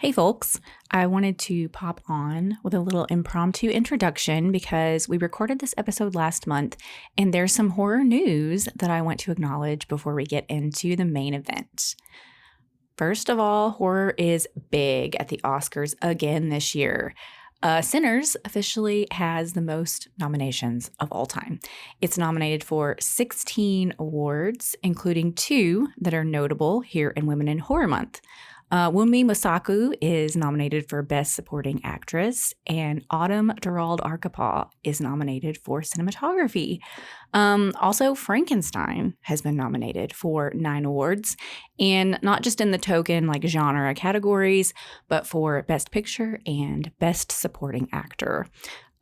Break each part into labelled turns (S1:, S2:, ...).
S1: Hey folks, I wanted to pop on with a little impromptu introduction because we recorded this episode last month and there's some horror news that I want to acknowledge before we get into the main event. First of all, horror is big at the Oscars again this year. Sinners officially has the most nominations of all time. It's nominated for 16 awards, including 2 that are notable here in Women in Horror Month. Wunmi Mosaku is nominated for Best Supporting Actress, and Autumn Durald Arkapaw is nominated for Cinematography. Also, Frankenstein has been nominated for 9 awards, and not just in the token genre categories, but for Best Picture and Best Supporting Actor.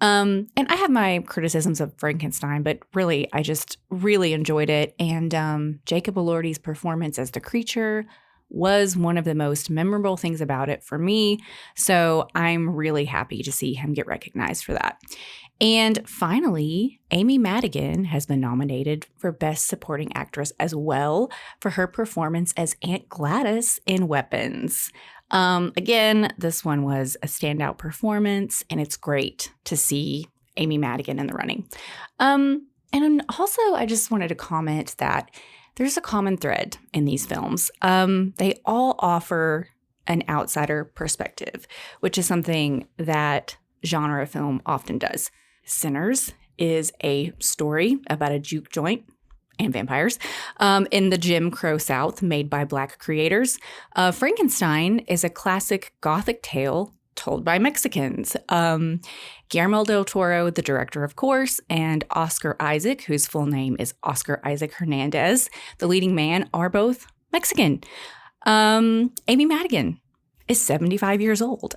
S1: And I have my criticisms of Frankenstein, but really, I just really enjoyed it. And Jacob Elordi's performance as the creature was one of the most memorable things about it for me. So I'm really happy to see him get recognized for that. And finally, Amy Madigan has been nominated for Best Supporting Actress as well for her performance as Aunt Gladys in Weapons. Again, this one was a standout performance, and it's great to see Amy Madigan in the running. And also, I just wanted to comment that there's a common thread in these films. They all offer an outsider perspective, which is something that genre film often does. Sinners is a story about a juke joint and vampires in the Jim Crow South made by Black creators. Frankenstein is a classic Gothic tale told by Mexicans. Guillermo del Toro, the director, of course, and Oscar Isaac, whose full name is Oscar Isaac Hernandez, the leading man, are both Mexican. Amy Madigan is 75 years old.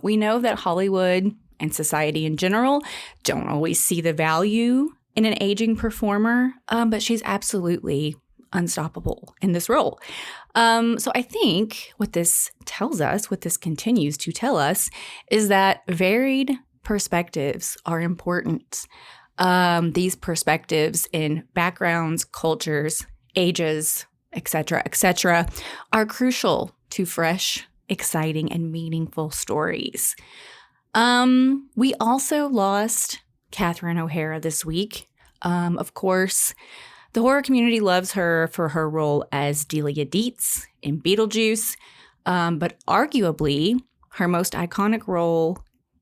S1: We know that Hollywood and society in general don't always see the value in an aging performer, but she's absolutely unstoppable in this role. So I think what this tells us, what this continues to tell us, is that varied perspectives are important. These perspectives in backgrounds, cultures, ages, etc., are crucial to fresh, exciting, and meaningful stories. We also lost Catherine O'Hara this week. Of course, the horror community loves her for her role as Delia Dietz in Beetlejuice, but arguably her most iconic role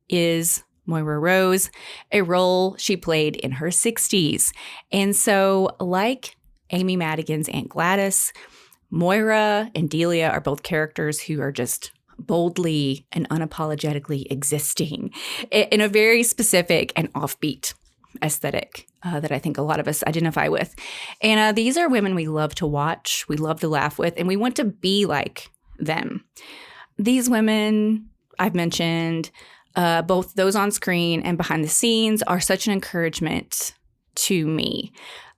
S1: is Moira Rose, a role she played in her 60s. And so, like Amy Madigan's Aunt Gladys, Moira and Delia are both characters who are just boldly and unapologetically existing in a very specific and offbeat aesthetic that I think a lot of us identify with. And these are women we love to watch, we love to laugh with, and we want to be like them. These women I've mentioned, both those on screen and behind the scenes, are such an encouragement to me.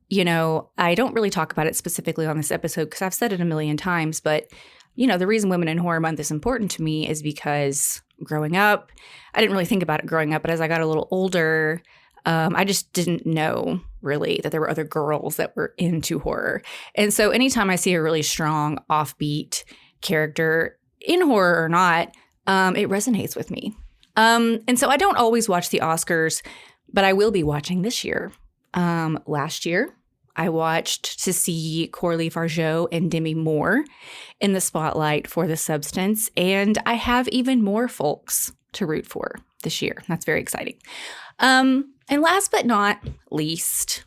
S1: You know, I don't really talk about it specifically on this episode because I've said it a million times, but the reason Women in Horror Month is important to me is because growing up, I didn't really think about it growing up, but as I got a little older, I just didn't know really that there were other girls that were into horror. And so anytime I see a really strong, offbeat character in horror or not, it resonates with me. And so I don't always watch the Oscars, but I will be watching this year. Last year, I watched to see Corley Fargeau and Demi Moore in the spotlight for The Substance, and I have even more folks to root for this year. That's very exciting. And last but not least,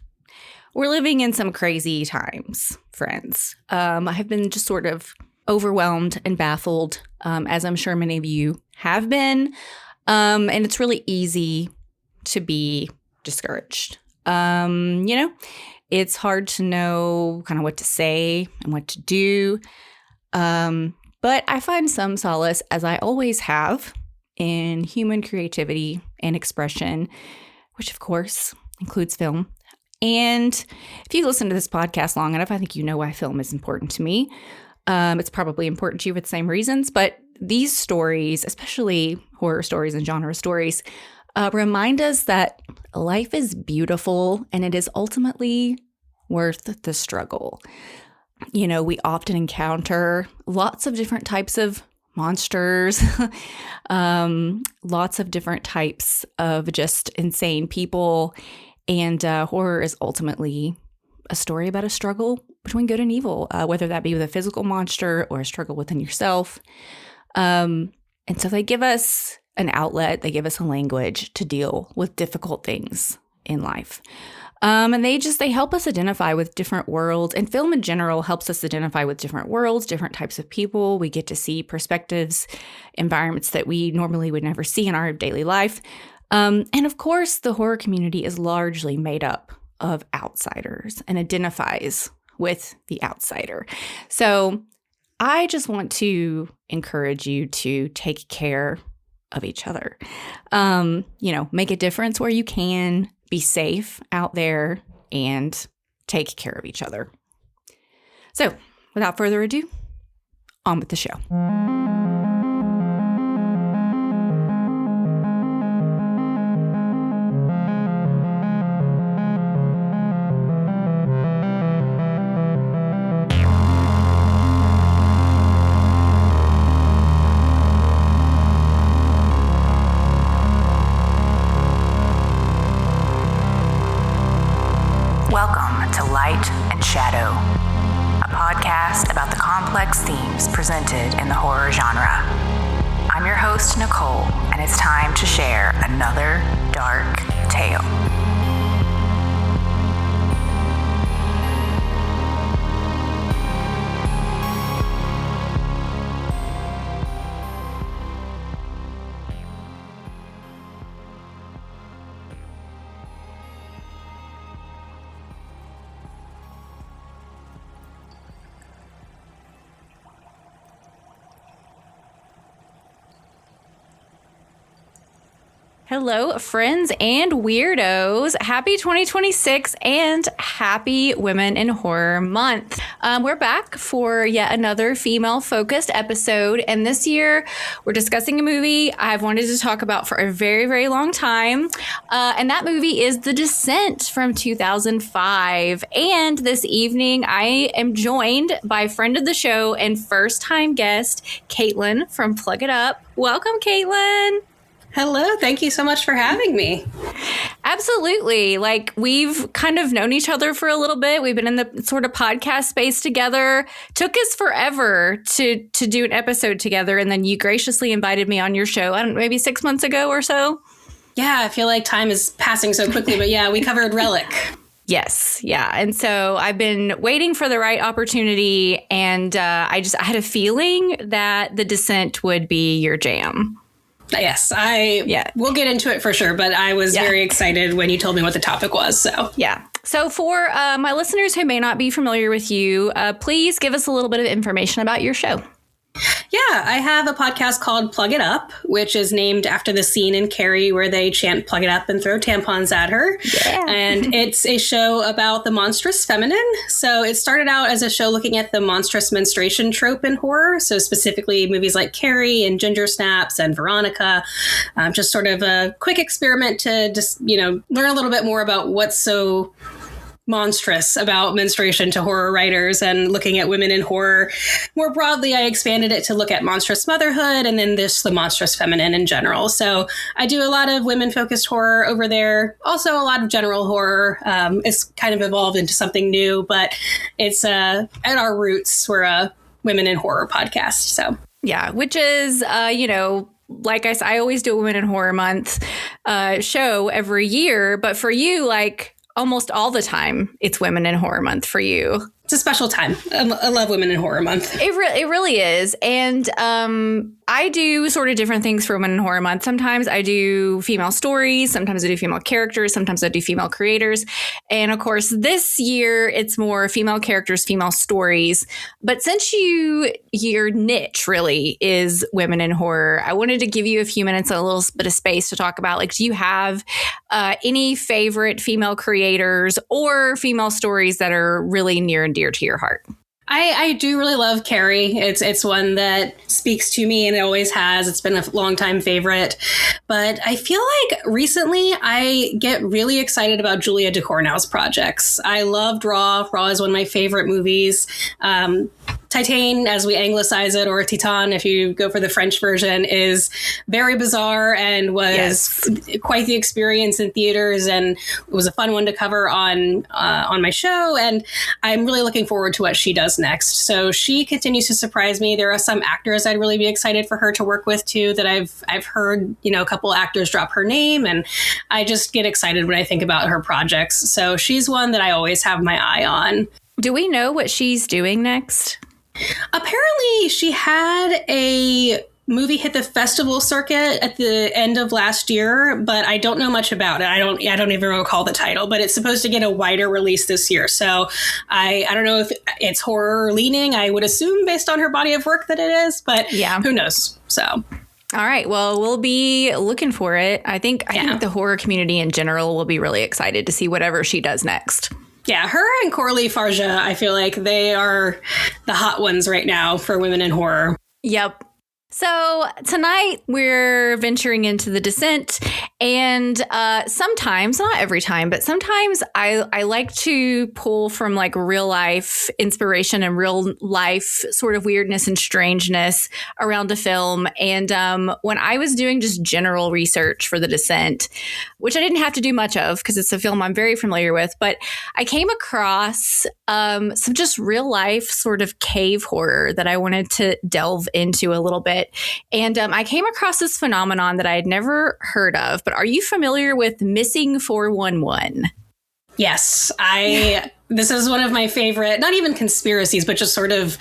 S1: we're living in some crazy times, friends. I have been just sort of overwhelmed and baffled, as I'm sure many of you have been. And it's really easy to be discouraged. It's hard to know kind of what to say and what to do. But I find some solace, as I always have, in human creativity and expression, which of course includes film. And if you listen to this podcast long enough, I think you know why film is important to me. It's probably important to you for the same reasons, but these stories, especially horror stories and genre stories, remind us that life is beautiful and it is ultimately worth the struggle. We often encounter lots of different types of monsters, lots of different types of just insane people. And horror is ultimately a story about a struggle between good and evil, whether that be with a physical monster or a struggle within yourself. And so they give us an outlet, they give us a language to deal with difficult things in life. And they help us identify with different worlds, and film in general helps us identify with different worlds, different types of people. We get to see perspectives, environments that we normally would never see in our daily life. And of course, the horror community is largely made up of outsiders and identifies with the outsider. So I just want to encourage you to take care of each other. Make a difference where you can, be safe out there, and take care of each other. So without further ado, on with the show. Welcome to Light and Shadow, a podcast about the complex themes presented in the horror genre. I'm your host, Nicole, and it's time to share another dark tale. Hello, friends and weirdos. Happy 2026 and happy Women in Horror Month. We're back for yet another female-focused episode, and this year we're discussing a movie I've wanted to talk about for a very, very long time, and that movie is The Descent from 2005. And this evening I am joined by friend of the show and first-time guest, Caitlin from Plug It Up. Welcome, Caitlin.
S2: Hello. Thank you so much for having me.
S1: Absolutely. Like, we've kind of known each other for a little bit. We've been in the sort of podcast space together. Took us forever to do an episode together. And then you graciously invited me on your show, I don't know, maybe 6 months ago or so.
S2: Yeah, I feel like time is passing so quickly. But yeah, we covered Relic.
S1: Yes. Yeah. And so I've been waiting for the right opportunity. And I had a feeling that The Descent would be your jam.
S2: Yes, we'll get into it for sure, but I was very excited when you told me what the topic was.
S1: So for my listeners who may not be familiar with you, please give us a little bit of information about your show.
S2: Yeah, I have a podcast called Plug It Up, which is named after the scene in Carrie where they chant "plug it up" and throw tampons at her. Yeah. And it's a show about the monstrous feminine. So it started out as a show looking at the monstrous menstruation trope in horror. So specifically movies like Carrie and Ginger Snaps and Veronica. Just sort of a quick experiment to just, learn a little bit more about what's so monstrous about menstruation to horror writers and looking at women in horror. More broadly, I expanded it to look at monstrous motherhood and then the monstrous feminine in general. So I do a lot of women-focused horror over there. Also a lot of general horror. It's kind of evolved into something new, but it's at our roots, we're a women in horror podcast. So
S1: yeah, which is, like I said, I always do a Women in Horror Month show every year. But for you, like, almost all the time, it's Women in Horror Month for you.
S2: It's a special time. I love Women in Horror Month.
S1: It really is. And I do sort of different things for Women in Horror Month. Sometimes I do female stories. Sometimes I do female characters. Sometimes I do female creators. And of course, this year it's more female characters, female stories. But since your niche really is women in horror, I wanted to give you a few minutes and a little bit of space to talk about, like, do you have any favorite female creators or female stories that are really near and dear to your heart?
S2: I do really love Carrie. It's one that speaks to me, and it always has. It's been a longtime favorite. But I feel like recently I get really excited about Julia Ducournau's projects. I loved Raw. Raw is one of my favorite movies. Titane, as we anglicize it, or Titan, if you go for the French version, is very bizarre and was quite the experience in theaters, and it was a fun one to cover on my show. And I'm really looking forward to what she does next. So she continues to surprise me. There are some actors I'd really be excited for her to work with too. That I've heard, a couple actors drop her name, and I just get excited when I think about her projects. So she's one that I always have my eye on.
S1: Do we know what she's doing next?
S2: Apparently, she had a movie hit the festival circuit at the end of last year, but I don't know much about it. I don't even recall the title, but it's supposed to get a wider release this year. So I don't know if it's horror leaning. I would assume based on her body of work that it is, but who knows? So.
S1: All right. Well, we'll be looking for it. I think the horror community in general will be really excited to see whatever she does next.
S2: Yeah, her and Coralie Farja, I feel like they are the hot ones right now for women in horror.
S1: Yep. So tonight we're venturing into The Descent, and sometimes, not every time, but sometimes I like to pull from like real life inspiration and real life sort of weirdness and strangeness around a film. And when I was doing just general research for The Descent, which I didn't have to do much of because it's a film I'm very familiar with, but I came across some just real life sort of cave horror that I wanted to delve into a little bit. And I came across this phenomenon that I had never heard of. But are you familiar with Missing 411?
S2: Yes, this is one of my favorite, not even conspiracies, but just sort of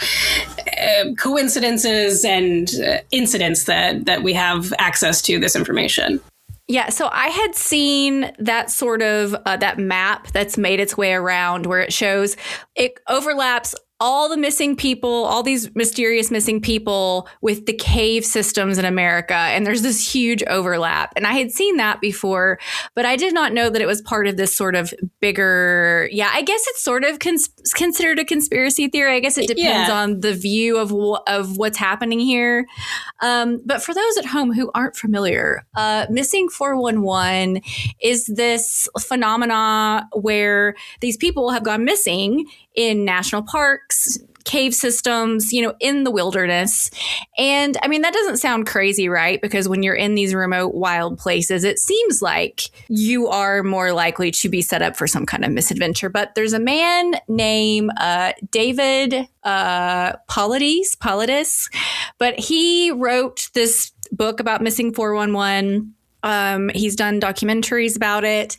S2: coincidences and incidents that we have access to this information.
S1: Yeah, so I had seen that sort of that map that's made its way around where it overlaps all the missing people, all these mysterious missing people with the cave systems in America. And there's this huge overlap. And I had seen that before, but I did not know that it was part of this sort of bigger, I guess it's sort of considered a conspiracy theory. I guess it depends on the view of what's happening here. But for those at home who aren't familiar, Missing 411 is this phenomena where these people have gone missing in national parks, cave systems, in the wilderness. And I mean, that doesn't sound crazy, right? Because when you're in these remote, wild places, it seems like you are more likely to be set up for some kind of misadventure. But there's a man named David Paulides, but he wrote this book about Missing 411. He's done documentaries about it,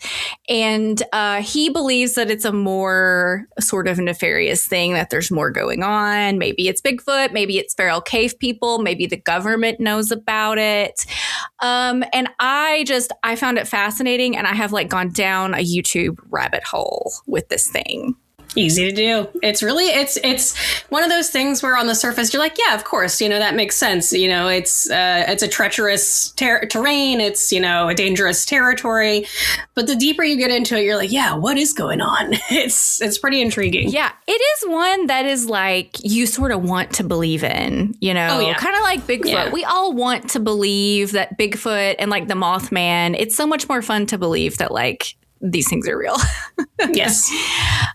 S1: and he believes that it's a more sort of nefarious thing, that there's more going on. Maybe it's Bigfoot, maybe it's feral cave people, maybe the government knows about it. And I found it fascinating, and I have gone down a YouTube rabbit hole with this thing.
S2: Easy to do. It's really, it's one of those things where on the surface you're like, yeah, of course, that makes sense. It's a treacherous terrain. It's, a dangerous territory. But the deeper you get into it, you're like, yeah, what is going on? It's pretty intriguing.
S1: Yeah, it is one that is you sort of want to believe in, kind of like Bigfoot. Yeah. We all want to believe that Bigfoot and the Mothman, it's so much more fun to believe that these things are real.
S2: Yes.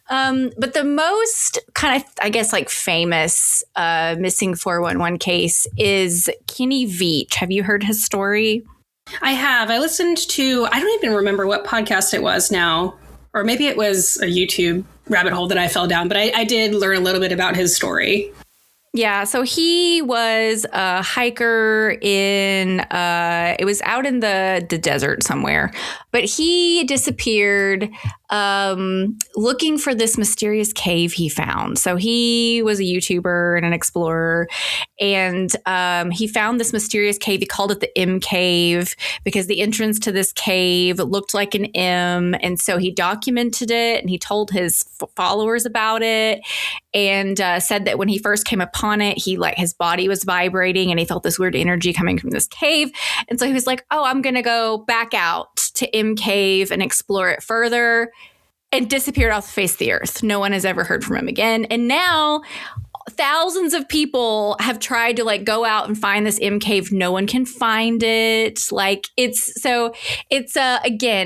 S1: But the most kind of, I guess, famous Missing 411 case is Kenny Veach. Have you heard his story?
S2: I have. I listened to, I don't even remember what podcast it was now, or maybe it was a YouTube rabbit hole that I fell down, but I did learn a little bit about his story.
S1: Yeah, so he was a hiker it was out in the desert somewhere, but he disappeared looking for this mysterious cave he found. So he was a YouTuber and an explorer, and he found this mysterious cave. He called it the M Cave because the entrance to this cave looked like an M, and so he documented it, and he told his followers about it, and said that when he first came upon it, his body was vibrating and he felt this weird energy coming from this cave. And so he was like, oh, I'm going to go back out to M Cave and explore it further, and disappeared off the face of the earth. No one has ever heard from him again. And now thousands of people have tried to go out and find this M Cave. No one can find it. Again,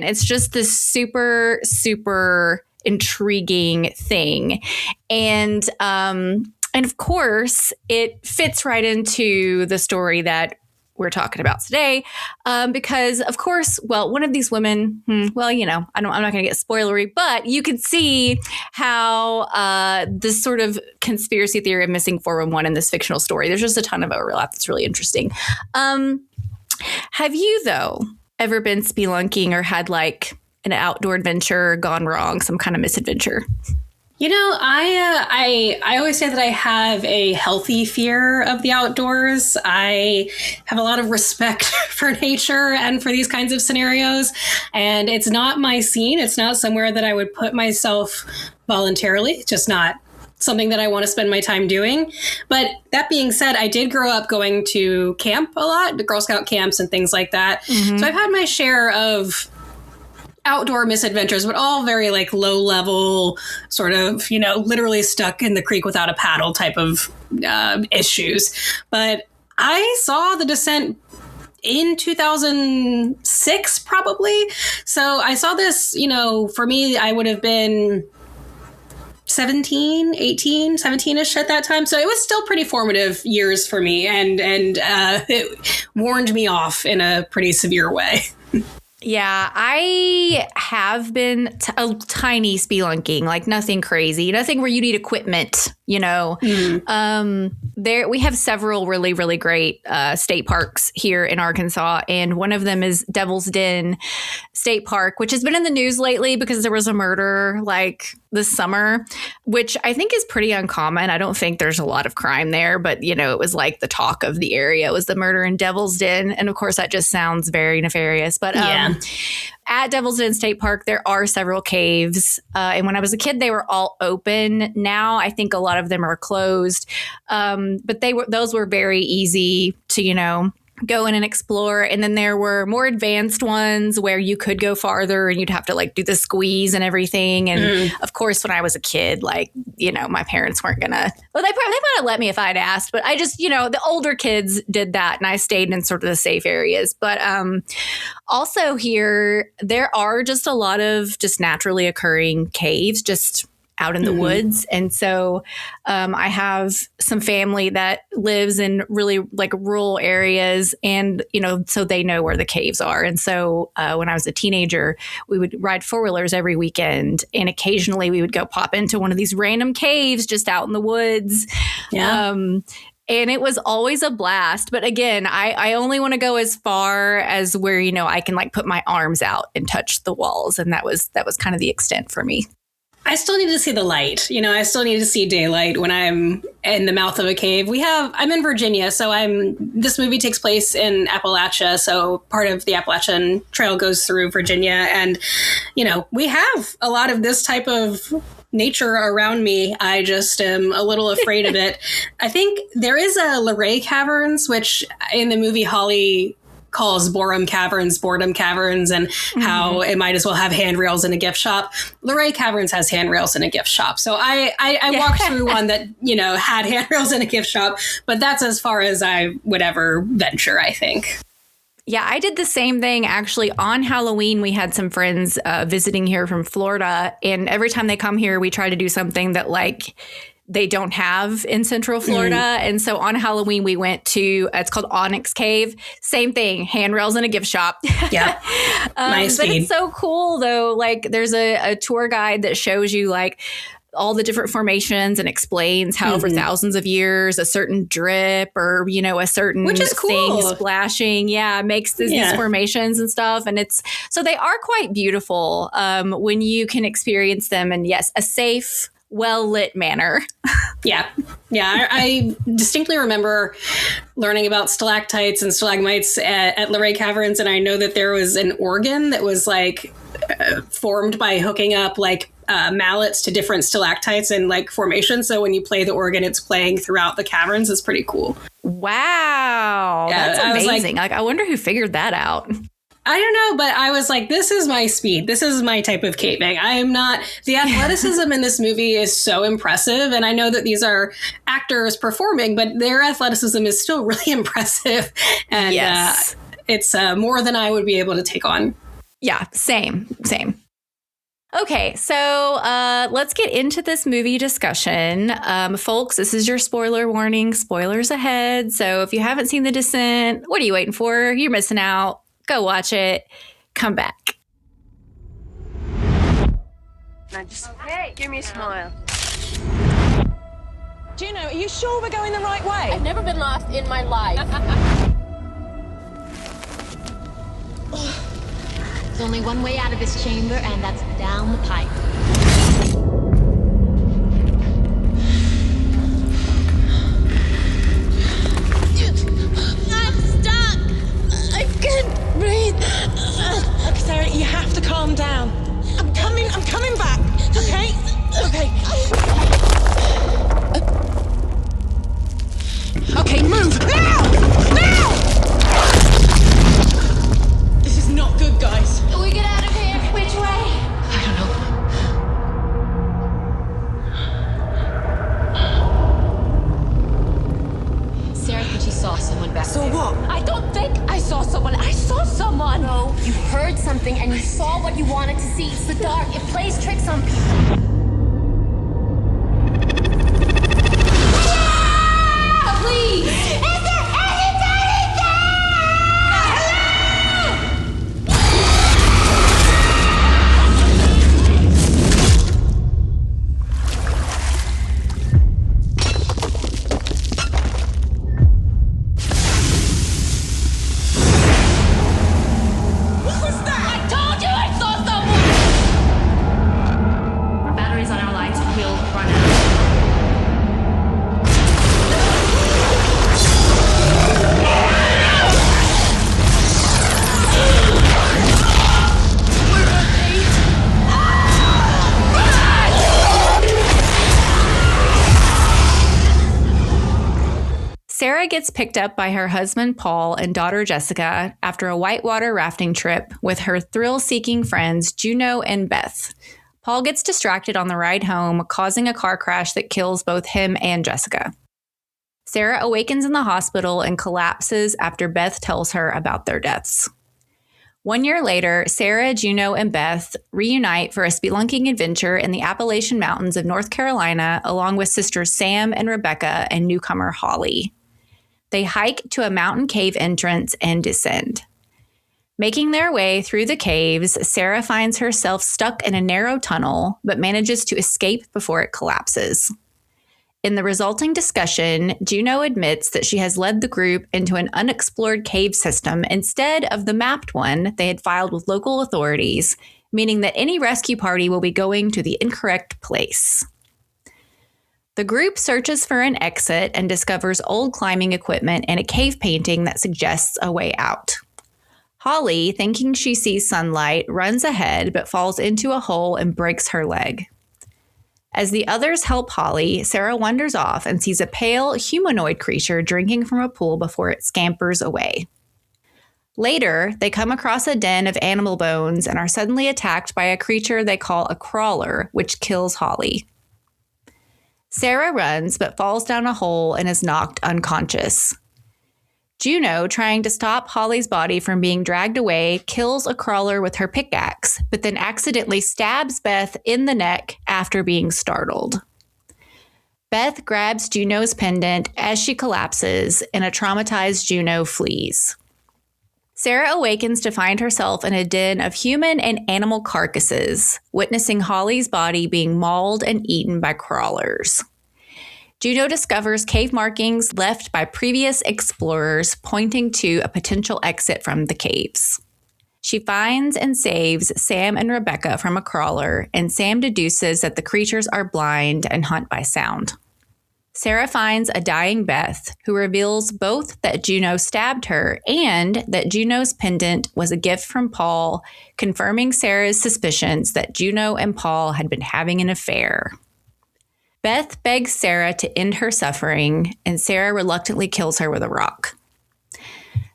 S1: it's just this super, super intriguing thing. And And of course, it fits right into the story that we're talking about today, because of course, well, one of these women, I'm not going to get spoilery, but you can see how this sort of conspiracy theory of missing 411 in this fictional story, there's just a ton of overlap that's really interesting. Have you, though, ever been spelunking or had like an outdoor adventure gone wrong, some kind of misadventure?
S2: I always say that I have a healthy fear of the outdoors. I have a lot of respect for nature and for these kinds of scenarios. And it's not my scene. It's not somewhere that I would put myself voluntarily. It's just not something that I want to spend my time doing. But that being said, I did grow up going to camp a lot, the Girl Scout camps and things like that. Mm-hmm. So I've had my share of outdoor misadventures, but all very like low level, sort of, literally stuck in the creek without a paddle type of issues. But I saw The Descent in 2006, probably. So I saw this, for me, I would have been 17-ish at that time. So it was still pretty formative years for me. And it warned me off in a pretty severe way.
S1: Yeah, I have been a tiny spelunking, like nothing crazy, nothing where you need equipment, There we have several really, really great state parks here in Arkansas. And one of them is Devil's Den State Park, which has been in the news lately because there was a murder like this summer, which I think is pretty uncommon. I don't think there's a lot of crime there, but, it was like the talk of the area was the murder in Devil's Den. And of course, that just sounds very nefarious. But at Devil's Den State Park, there are several caves. And when I was a kid, they were all open. Now, I think a lot of them are closed. But those were very easy to, go in and explore. And then there were more advanced ones where you could go farther and you'd have to like do the squeeze and everything. And of course, when I was a kid, like, my parents weren't gonna, well, they might have let me if I'd asked, but I just, the older kids did that and I stayed in sort of the safe areas. But also here, there are just a lot of just naturally occurring caves, just out in the woods. And so I have some family that lives in really like rural areas and, so they know where the caves are. And so when I was a teenager, we would ride four-wheelers every weekend. And occasionally we would go pop into one of these random caves just out in the woods. Yeah. And it was always a blast. But again, I only want to go as far as where, I can like put my arms out and touch the walls. And that was kind of the extent for me.
S2: I still need to see the light. I still need to see daylight when I'm in the mouth of a cave. I'm in Virginia, so this movie takes place in Appalachia. So part of the Appalachian Trail goes through Virginia. And, we have a lot of this type of nature around me. I just am a little afraid of it. I think there is a Luray Caverns, which in the movie Holly calls boredom caverns, and how it might as well have handrails in a gift shop. Luray Caverns has handrails in a gift shop. So I walked through one that, had handrails in a gift shop, but that's as far as I would ever venture, I think.
S1: Yeah, I did the same thing. Actually, on Halloween, we had some friends visiting here from Florida. And every time they come here, we try to do something that like they don't have in Central Florida. And so on Halloween, we went to, it's called Onyx Cave. Same thing, handrails in a gift shop.
S2: Yeah. Nice.
S1: But it's so cool, though. Like there's a tour guide that shows you like all the different formations and explains how over thousands of years a certain drip or, a certain
S2: Which is cool.
S1: thing splashing, makes these formations and stuff. And so they are quite beautiful when you can experience them. And yes, a safe, well-lit manner.
S2: Yeah. I distinctly remember learning about stalactites and stalagmites at Luray Caverns. And I know that there was an organ that was like formed by hooking up like mallets to different stalactites and like formations. So when you play the organ, it's playing throughout the caverns. It's pretty cool.
S1: Wow. Yeah, that's amazing. I wonder who figured that out.
S2: I don't know, but I was like, this is my speed. This is my type of caving. I am not. The athleticism in this movie is so impressive. And I know that these are actors performing, but their athleticism is still really impressive. And it's more than I would be able to take on.
S1: Yeah, same. Okay, so let's get into this movie discussion. Folks, this is your spoiler warning. Spoilers ahead. So if you haven't seen The Descent, what are you waiting for? You're missing out. Go watch it. Come back.
S3: Now just, hey, give me a smile.
S4: Juno, are you sure we're going the right way?
S3: I've never been lost in my life.
S5: There's only one way out of this chamber, and that's down the pipe.
S4: I'm stuck! I can't breathe. Okay, Sarah, you have to calm down. I'm coming back, okay? Okay. Okay, move! Now! This is not good, guys.
S5: Can we get out of here? Which way?
S4: I don't know.
S5: Sarah thinks she saw someone back
S4: So
S5: there.
S4: what?
S5: I don't think I saw someone. I saw someone.
S3: No, you heard something and you saw what you wanted to see. It's the dark. It plays tricks on people.
S5: Please! Is there anybody there?
S4: What was that?
S5: I told you I saw someone! Batteries on our lights will run out.
S1: Sarah gets picked up by her husband, Paul, and daughter, Jessica, after a whitewater rafting trip with her thrill-seeking friends, Juno and Beth. Paul gets distracted on the ride home, causing a car crash that kills both him and Jessica. Sarah awakens in the hospital and collapses after Beth tells her about their deaths. 1 year later, Sarah, Juno, and Beth reunite for a spelunking adventure in the Appalachian Mountains of North Carolina, along with sisters Sam and Rebecca and newcomer Holly. They hike to a mountain cave entrance and descend. Making their way through the caves, Sarah finds herself stuck in a narrow tunnel, but manages to escape before it collapses. In the resulting discussion, Juno admits that she has led the group into an unexplored cave system instead of the mapped one they had filed with local authorities, meaning that any rescue party will be going to the incorrect place. The group searches for an exit and discovers old climbing equipment and a cave painting that suggests a way out. Holly, thinking she sees sunlight, runs ahead but falls into a hole and breaks her leg. As the others help Holly, Sarah wanders off and sees a pale, humanoid creature drinking from a pool before it scampers away. Later, they come across a den of animal bones and are suddenly attacked by a creature they call a crawler, which kills Holly. Sarah runs but falls down a hole and is knocked unconscious. Juno, trying to stop Holly's body from being dragged away, kills a crawler with her pickaxe, but then accidentally stabs Beth in the neck after being startled. Beth grabs Juno's pendant as she collapses, and a traumatized Juno flees. Sarah awakens to find herself in a den of human and animal carcasses, witnessing Holly's body being mauled and eaten by crawlers. Juno discovers cave markings left by previous explorers pointing to a potential exit from the caves. She finds and saves Sam and Rebecca from a crawler, and Sam deduces that the creatures are blind and hunt by sound. Sarah finds a dying Beth, who reveals both that Juno stabbed her and that Juno's pendant was a gift from Paul, confirming Sarah's suspicions that Juno and Paul had been having an affair. Beth begs Sarah to end her suffering, and Sarah reluctantly kills her with a rock.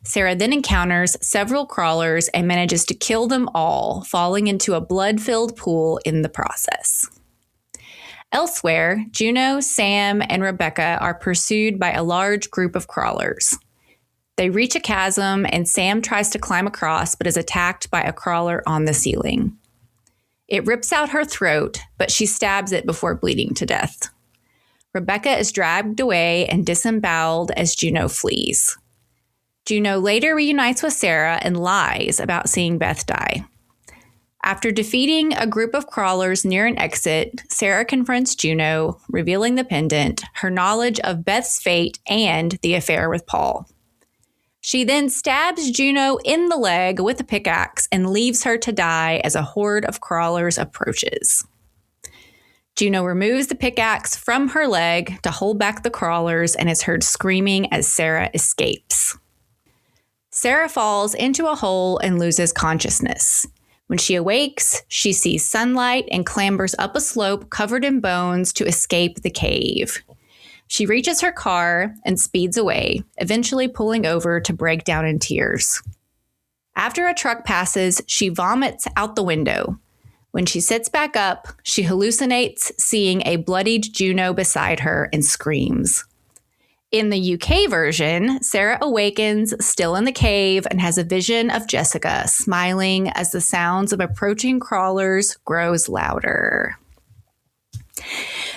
S1: Sarah then encounters several crawlers and manages to kill them all, falling into a blood-filled pool in the process. Elsewhere, Juno, Sam, and Rebecca are pursued by a large group of crawlers. They reach a chasm, and Sam tries to climb across but is attacked by a crawler on the ceiling. It rips out her throat, but she stabs it before bleeding to death. Rebecca is dragged away and disemboweled as Juno flees. Juno later reunites with Sarah and lies about seeing Beth die. After defeating a group of crawlers near an exit, Sarah confronts Juno, revealing the pendant, her knowledge of Beth's fate, and the affair with Paul. She then stabs Juno in the leg with a pickaxe and leaves her to die as a horde of crawlers approaches. Juno removes the pickaxe from her leg to hold back the crawlers and is heard screaming as Sarah escapes. Sarah falls into a hole and loses consciousness. When she awakes, she sees sunlight and clambers up a slope covered in bones to escape the cave. She reaches her car and speeds away, eventually pulling over to break down in tears. After a truck passes, she vomits out the window. When she sits back up, she hallucinates seeing a bloodied Juno beside her and screams. In the UK version, Sarah awakens still in the cave and has a vision of Jessica smiling as the sounds of approaching crawlers grows louder.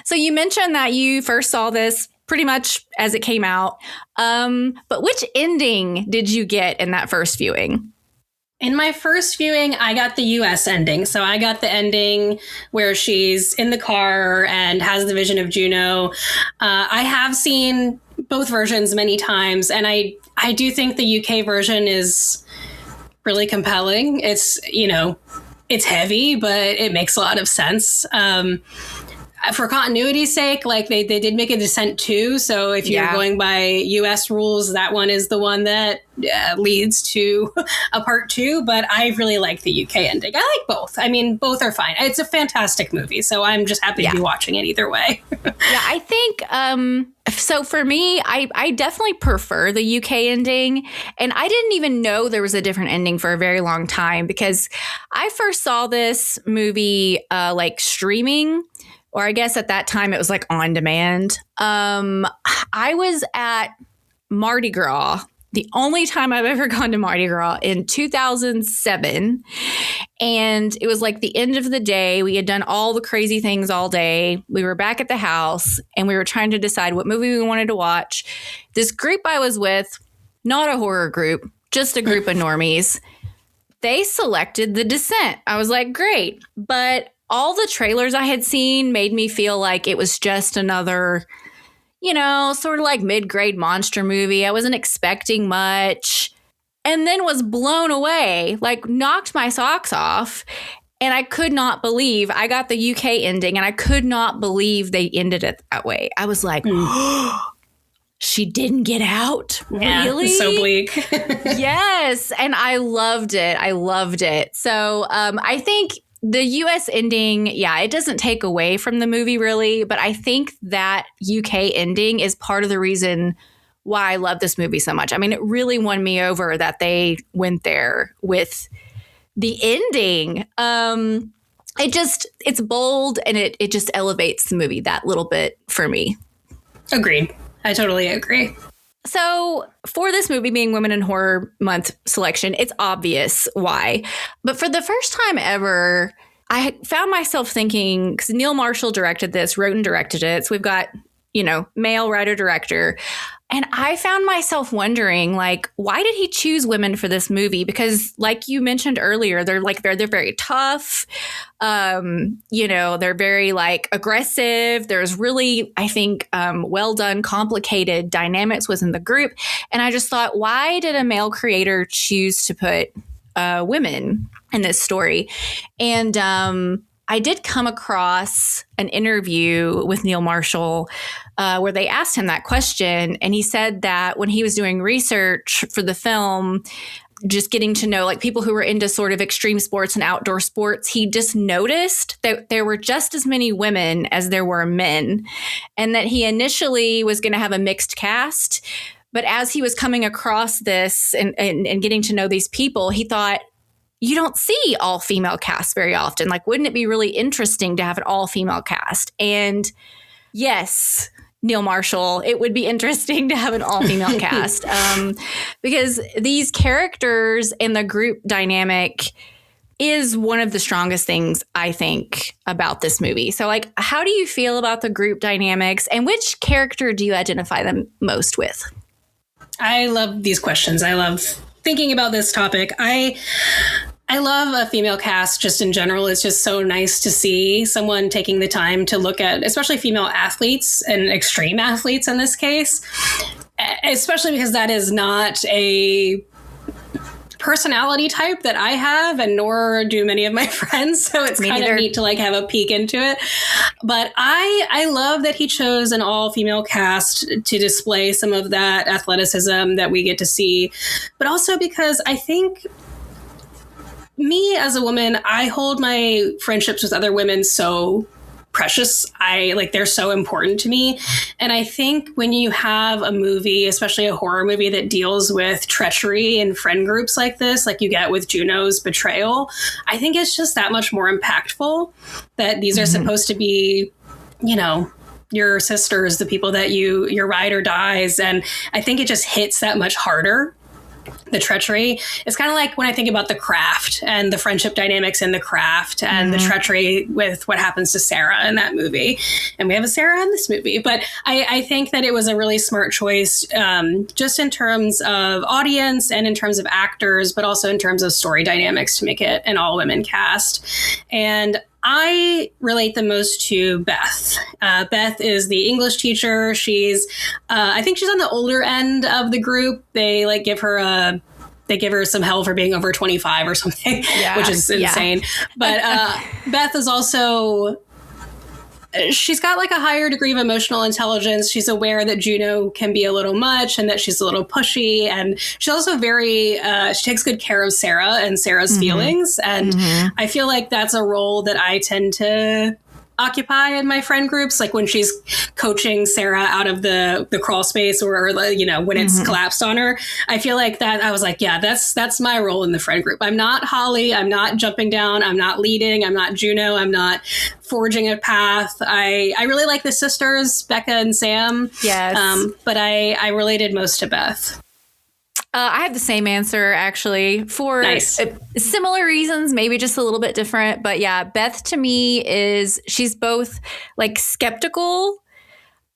S1: So you mentioned that you first saw this pretty much as it came out. But which ending did you get in that first viewing?
S2: In my first viewing, I got the US ending. So I got the ending where she's in the car and has the vision of Juno. I have seen both versions many times, and I do think the UK version is really compelling. It's, it's heavy, but it makes a lot of sense. For continuity's sake, like they did make a Descent too. So if you're going by US rules, that one is the one that leads to a part 2. But I really like the UK ending. I like both. I mean, both are fine. It's a fantastic movie. So I'm just happy to be watching it either way.
S1: I think so for me, I definitely prefer the UK ending. And I didn't even know there was a different ending for a very long time because I first saw this movie like streaming. Or I guess at that time it was like on demand. I was at Mardi Gras, the only time I've ever gone to Mardi Gras, in 2007. And it was like the end of the day. We had done all the crazy things all day. We were back at the house and we were trying to decide what movie we wanted to watch. This group I was with, not a horror group, just a group of normies, they selected The Descent. I was like, great. But all the trailers I had seen made me feel like it was just another, sort of like mid-grade monster movie. I wasn't expecting much, and then was blown away, like knocked my socks off. And I could not believe I got the UK ending, and I could not believe they ended it that way. I was like, she didn't get out? Really?
S2: It's so bleak.
S1: Yes. And I loved it. So I think the US ending, it doesn't take away from the movie really, but I think that UK ending is part of the reason why I love this movie so much. I mean, it really won me over that they went there with the ending. It's bold, and it just elevates the movie that little bit for me.
S2: Agreed. I totally agree.
S1: So for this movie being Women in Horror Month selection, it's obvious why. But for the first time ever, I found myself thinking, because Neil Marshall directed this, wrote and directed it. So we've got, male writer-director. And I found myself wondering, like, why did he choose women for this movie? Because like you mentioned earlier, they're very tough. They're very like aggressive. There's really, I think, well done, complicated dynamics within the group. And I just thought, why did a male creator choose to put women in this story? And I did come across an interview with Neil Marshall where they asked him that question. And he said that when he was doing research for the film, just getting to know like people who were into sort of extreme sports and outdoor sports, he just noticed that there were just as many women as there were men, and that he initially was going to have a mixed cast. But as he was coming across this and getting to know these people, he thought, you don't see all female casts very often. Like, wouldn't it be really interesting to have an all female cast? And yes, Neil Marshall, it would be interesting to have an all female cast because these characters in the group dynamic, is one of the strongest things I think about this movie. So like, how do you feel about the group dynamics and which character do you identify them most with?
S2: I love these questions. I love thinking about this topic. I love a female cast just in general. It's just so nice to see someone taking the time to look at, especially female athletes and extreme athletes in this case, especially because that is not a personality type that I have, and nor do many of my friends. So it's kind of neat to like have a peek into it. But I love that he chose an all-female cast to display some of that athleticism that we get to see. But also because I think me as a woman, I hold my friendships with other women so precious. They're so important to me. And I think when you have a movie, especially a horror movie that deals with treachery in friend groups like this, like you get with Juno's betrayal, I think it's just that much more impactful that these are supposed to be, you know, your sisters, the people that your ride or dies. And I think it just hits that much harder. The treachery. It's kind of like when I think about The Craft and the friendship dynamics in The Craft and the treachery with what happens to Sarah in that movie. And we have a Sarah in this movie. But I think that it was a really smart choice just in terms of audience and in terms of actors, but also in terms of story dynamics to make it an all-women cast. And I relate the most to Beth. Beth is the English teacher. She's, I think she's on the older end of the group. They like give her some hell for being over 25 or something, which is insane. But Beth is also, she's got like a higher degree of emotional intelligence. She's aware that Juno can be a little much and that she's a little pushy. And she's also very, she takes good care of Sarah and Sarah's feelings. And I feel like that's a role that I tend to occupy in my friend groups, like when she's coaching Sarah out of the crawl space or you know, when it's collapsed on her. I feel like that I was like, yeah, that's my role in the friend group. I'm not Holly. I'm not jumping down. I'm not leading. I'm not Juno. I'm not forging a path. I really like the sisters, Becca and Sam.
S1: Yes.
S2: But I related most to Beth.
S1: I have the same answer, actually, for similar reasons, maybe just a little bit different. But yeah, Beth to me she's both like skeptical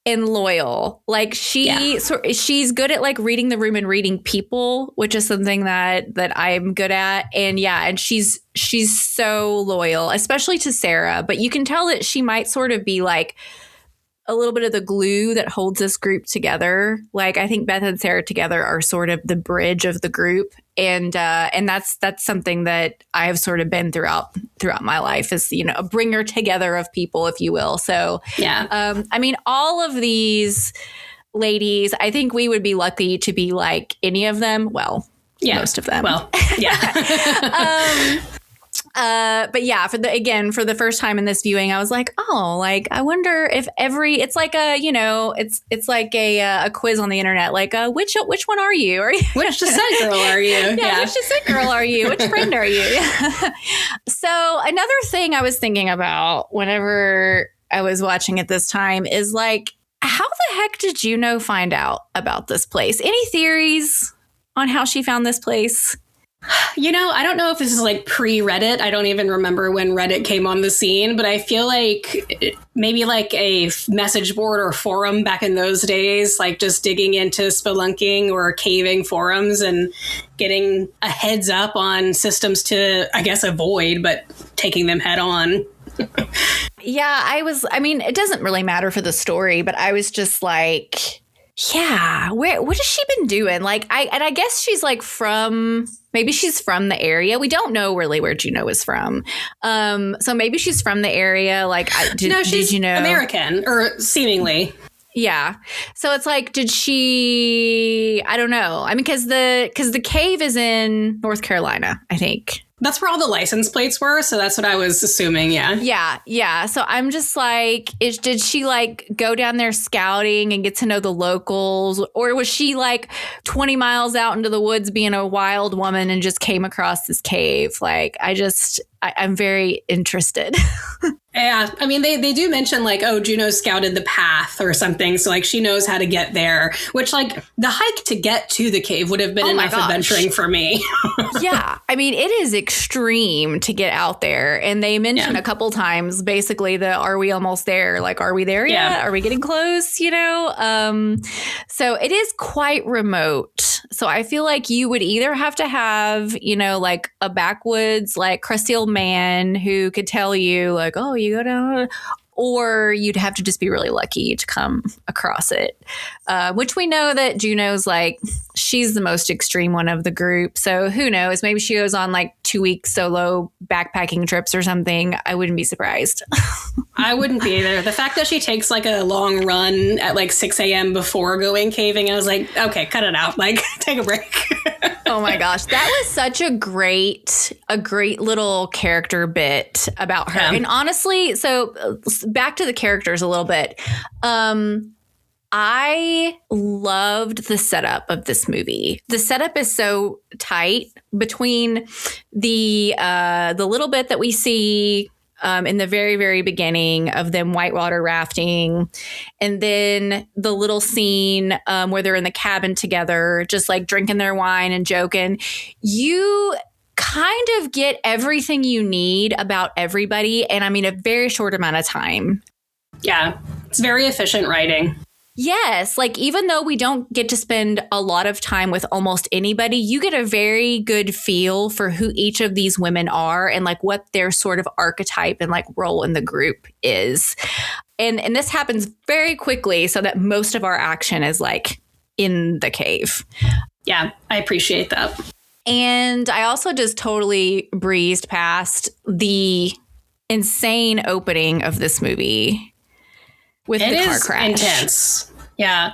S1: and loyal. Like she's good at like reading the room and reading people, which is something that I'm good at. And she's so loyal, especially to Sarah. But you can tell that she might sort of be like a little bit of the glue that holds this group together. Like I think Beth and Sarah together are sort of the bridge of the group. And that's something that I have sort of been throughout my life, is, you know, a bringer together of people, if you will. So I mean, all of these ladies, I think we would be lucky to be like any of them. Well, most of them. Well, yeah. But yeah, for the first time in this viewing, I was like, oh, like, I wonder if it's like a, you know, it's like a quiz on the internet. Like, which one are you?
S2: Which descent girl are you?
S1: Which descent girl are you? Which friend are you? So another thing I was thinking about whenever I was watching it this time is like, how the heck did Juno find out about this place? Any theories on how she found this place?
S2: You know, I don't know if this is like pre-Reddit. I don't even remember when Reddit came on the scene, but I feel like maybe like a message board or forum back in those days, like just digging into spelunking or caving forums and getting a heads up on systems to, I guess, avoid, but taking them head on.
S1: Yeah, I mean, it doesn't really matter for the story, but I was just like, yeah, what has she been doing? Like, I guess she's like maybe she's from the area. We don't know really where Juno is from. So maybe she's from the area. Like, did you know?
S2: American, or seemingly.
S1: Yeah. So it's like, did she, I don't know. I mean, because the cave is in North Carolina, I think.
S2: That's where all the license plates were. So that's what I was assuming. Yeah.
S1: Yeah. So I'm just like, did she like go down there scouting and get to know the locals? Or was she like 20 miles out into the woods being a wild woman and just came across this cave? Like, I'm very interested.
S2: Yeah, I mean, they do mention like, oh, Juno scouted the path or something. So like she knows how to get there, which like the hike to get to the cave would have been enough adventuring for me.
S1: Yeah, I mean, it is extreme to get out there. And they mention a couple times basically the are we almost there? Like, are we there yet? Are we getting close? You know? So it is quite remote. So I feel like you would either have to have, you know, like a backwoods, like crusty old man who could tell you like, oh, you go down, or you'd have to just be really lucky to come across it, which we know that Juno's like, she's the most extreme one of the group. So who knows? Maybe she goes on like 2-week solo backpacking trips or something. I wouldn't be surprised.
S2: I wouldn't be either. The fact that she takes like a long run at like 6 a.m. before going caving, I was like, okay, cut it out. Like, take a break.
S1: Oh my gosh. That was such a great little character bit about her. Yeah. And honestly, so back to the characters a little bit. I loved the setup of this movie. The setup is so tight between the little bit that we see in the very, very beginning of them whitewater rafting. And then the little scene where they're in the cabin together, just like drinking their wine and joking. You kind of get everything you need about everybody. And I mean, a very short amount of time.
S2: Yeah, it's very efficient writing.
S1: Yes. Like, even though we don't get to spend a lot of time with almost anybody, you get a very good feel for who each of these women are and like what their sort of archetype and like role in the group is. And this happens very quickly so that most of our action is like in the cave.
S2: Yeah, I appreciate that.
S1: And I also just totally breezed past the insane opening of this movie with the car crash.
S2: Intense. Yeah.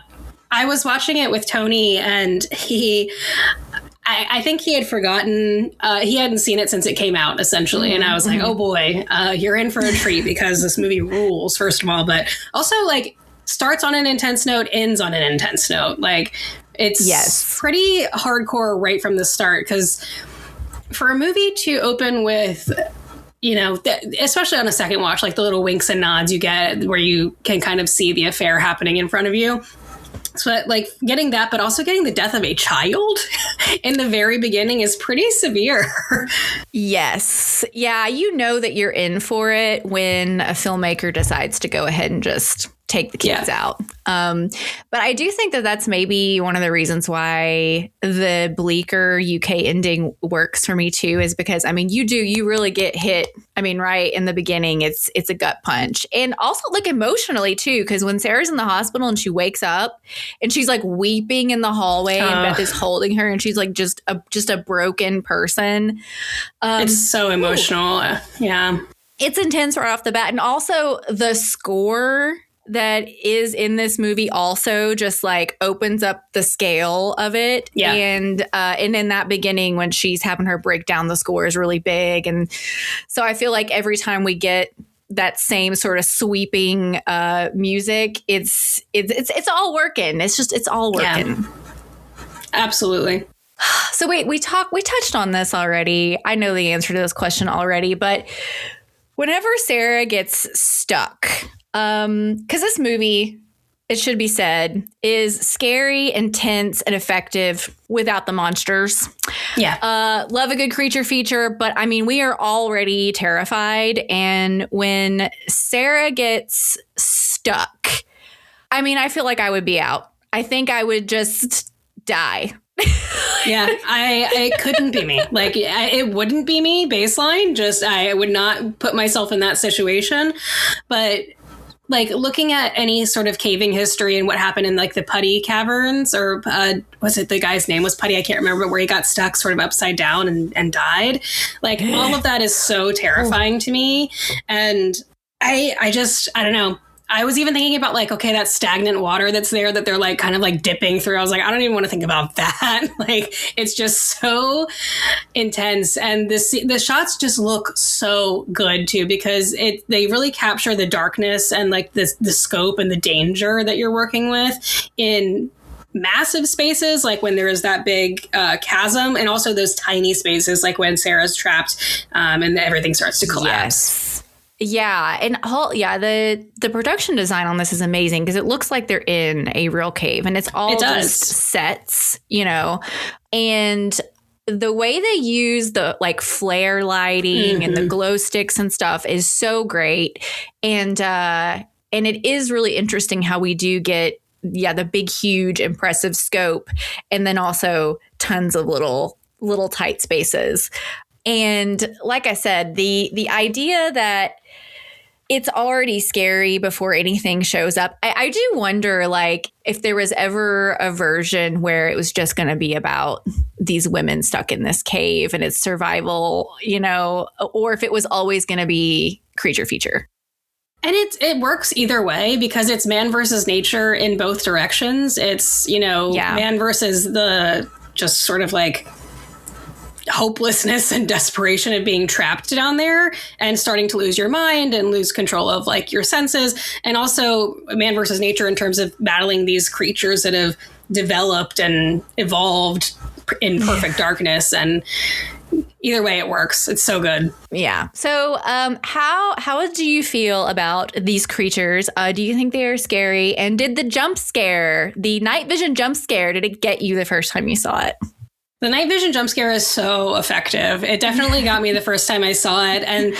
S2: I was watching it with Tony and I think he had forgotten, he hadn't seen it since it came out essentially. And I was like, oh boy, you're in for a treat because this movie rules, first of all, but also like starts on an intense note, ends on an intense note. Like it's pretty hardcore right from the start. Because for a movie to open with, you know, especially on a second watch, like the little winks and nods you get where you can kind of see the affair happening in front of you. So like getting that, but also getting the death of a child in the very beginning is pretty severe.
S1: Yes. Yeah. You know that you're in for it when a filmmaker decides to go ahead and just take the kids out. But I do think that that's maybe one of the reasons why the bleaker UK ending works for me too, is because, I mean, you really get hit. I mean, right in the beginning, it's a gut punch. And also like emotionally too, because when Sarah's in the hospital and she wakes up and she's like weeping in the hallway and Beth is holding her and she's like just a broken person.
S2: It's so emotional. Yeah.
S1: It's intense right off the bat. And also the score that is in this movie also just like opens up the scale of it. Yeah. And in that beginning when she's having her breakdown, the score is really big. And so I feel like every time we get that same sort of sweeping music, it's all working. It's all working.
S2: Yeah. Absolutely.
S1: So wait, we touched on this already. I know the answer to this question already, but whenever Sarah gets stuck, because this movie, it should be said, is scary, intense, and effective without the monsters. Yeah. Love a good creature feature, but I mean, we are already terrified. And when Sarah gets stuck, I mean, I feel like I would be out. I think I would just die.
S2: Yeah, it couldn't be me. Like, it wouldn't be me, baseline. Just, I would not put myself in that situation. But like looking at any sort of caving history and what happened in like the Putty Caverns, or was it the guy's name was Putty? I can't remember, where he got stuck sort of upside down and died. Like all of that is so terrifying to me. And I don't know. I was even thinking about like, okay, that stagnant water that's there that they're like kind of like dipping through. I was like, I don't even want to think about that. Like, it's just so intense. And the shots just look so good too, because they really capture the darkness and like the scope and the danger that you're working with in massive spaces, like when there is that big chasm, and also those tiny spaces, like when Sarah's trapped and everything starts to collapse.
S1: Yes. Yeah. And the production design on this is amazing because it looks like they're in a real cave, and it's all just sets, and the way they use the like flare lighting and the glow sticks and stuff is so great. And it is really interesting how we do get, the big, huge, impressive scope, and then also tons of little tight spaces. And like I said, the idea that it's already scary before anything shows up. I do wonder, like, if there was ever a version where it was just going to be about these women stuck in this cave and its survival, or if it was always going to be creature feature.
S2: And it works either way because it's man versus nature in both directions. It's, man versus the just sort of like hopelessness and desperation of being trapped down there and starting to lose your mind and lose control of like your senses, and also man versus nature in terms of battling these creatures that have developed and evolved in perfect darkness. And either way it works. It's so good.
S1: Yeah. So how do you feel about these creatures? Do you think they are scary? And did the night vision jump scare, did it get you the first time you saw it?
S2: The night vision jump scare is so effective. It definitely got me the first time I saw it. And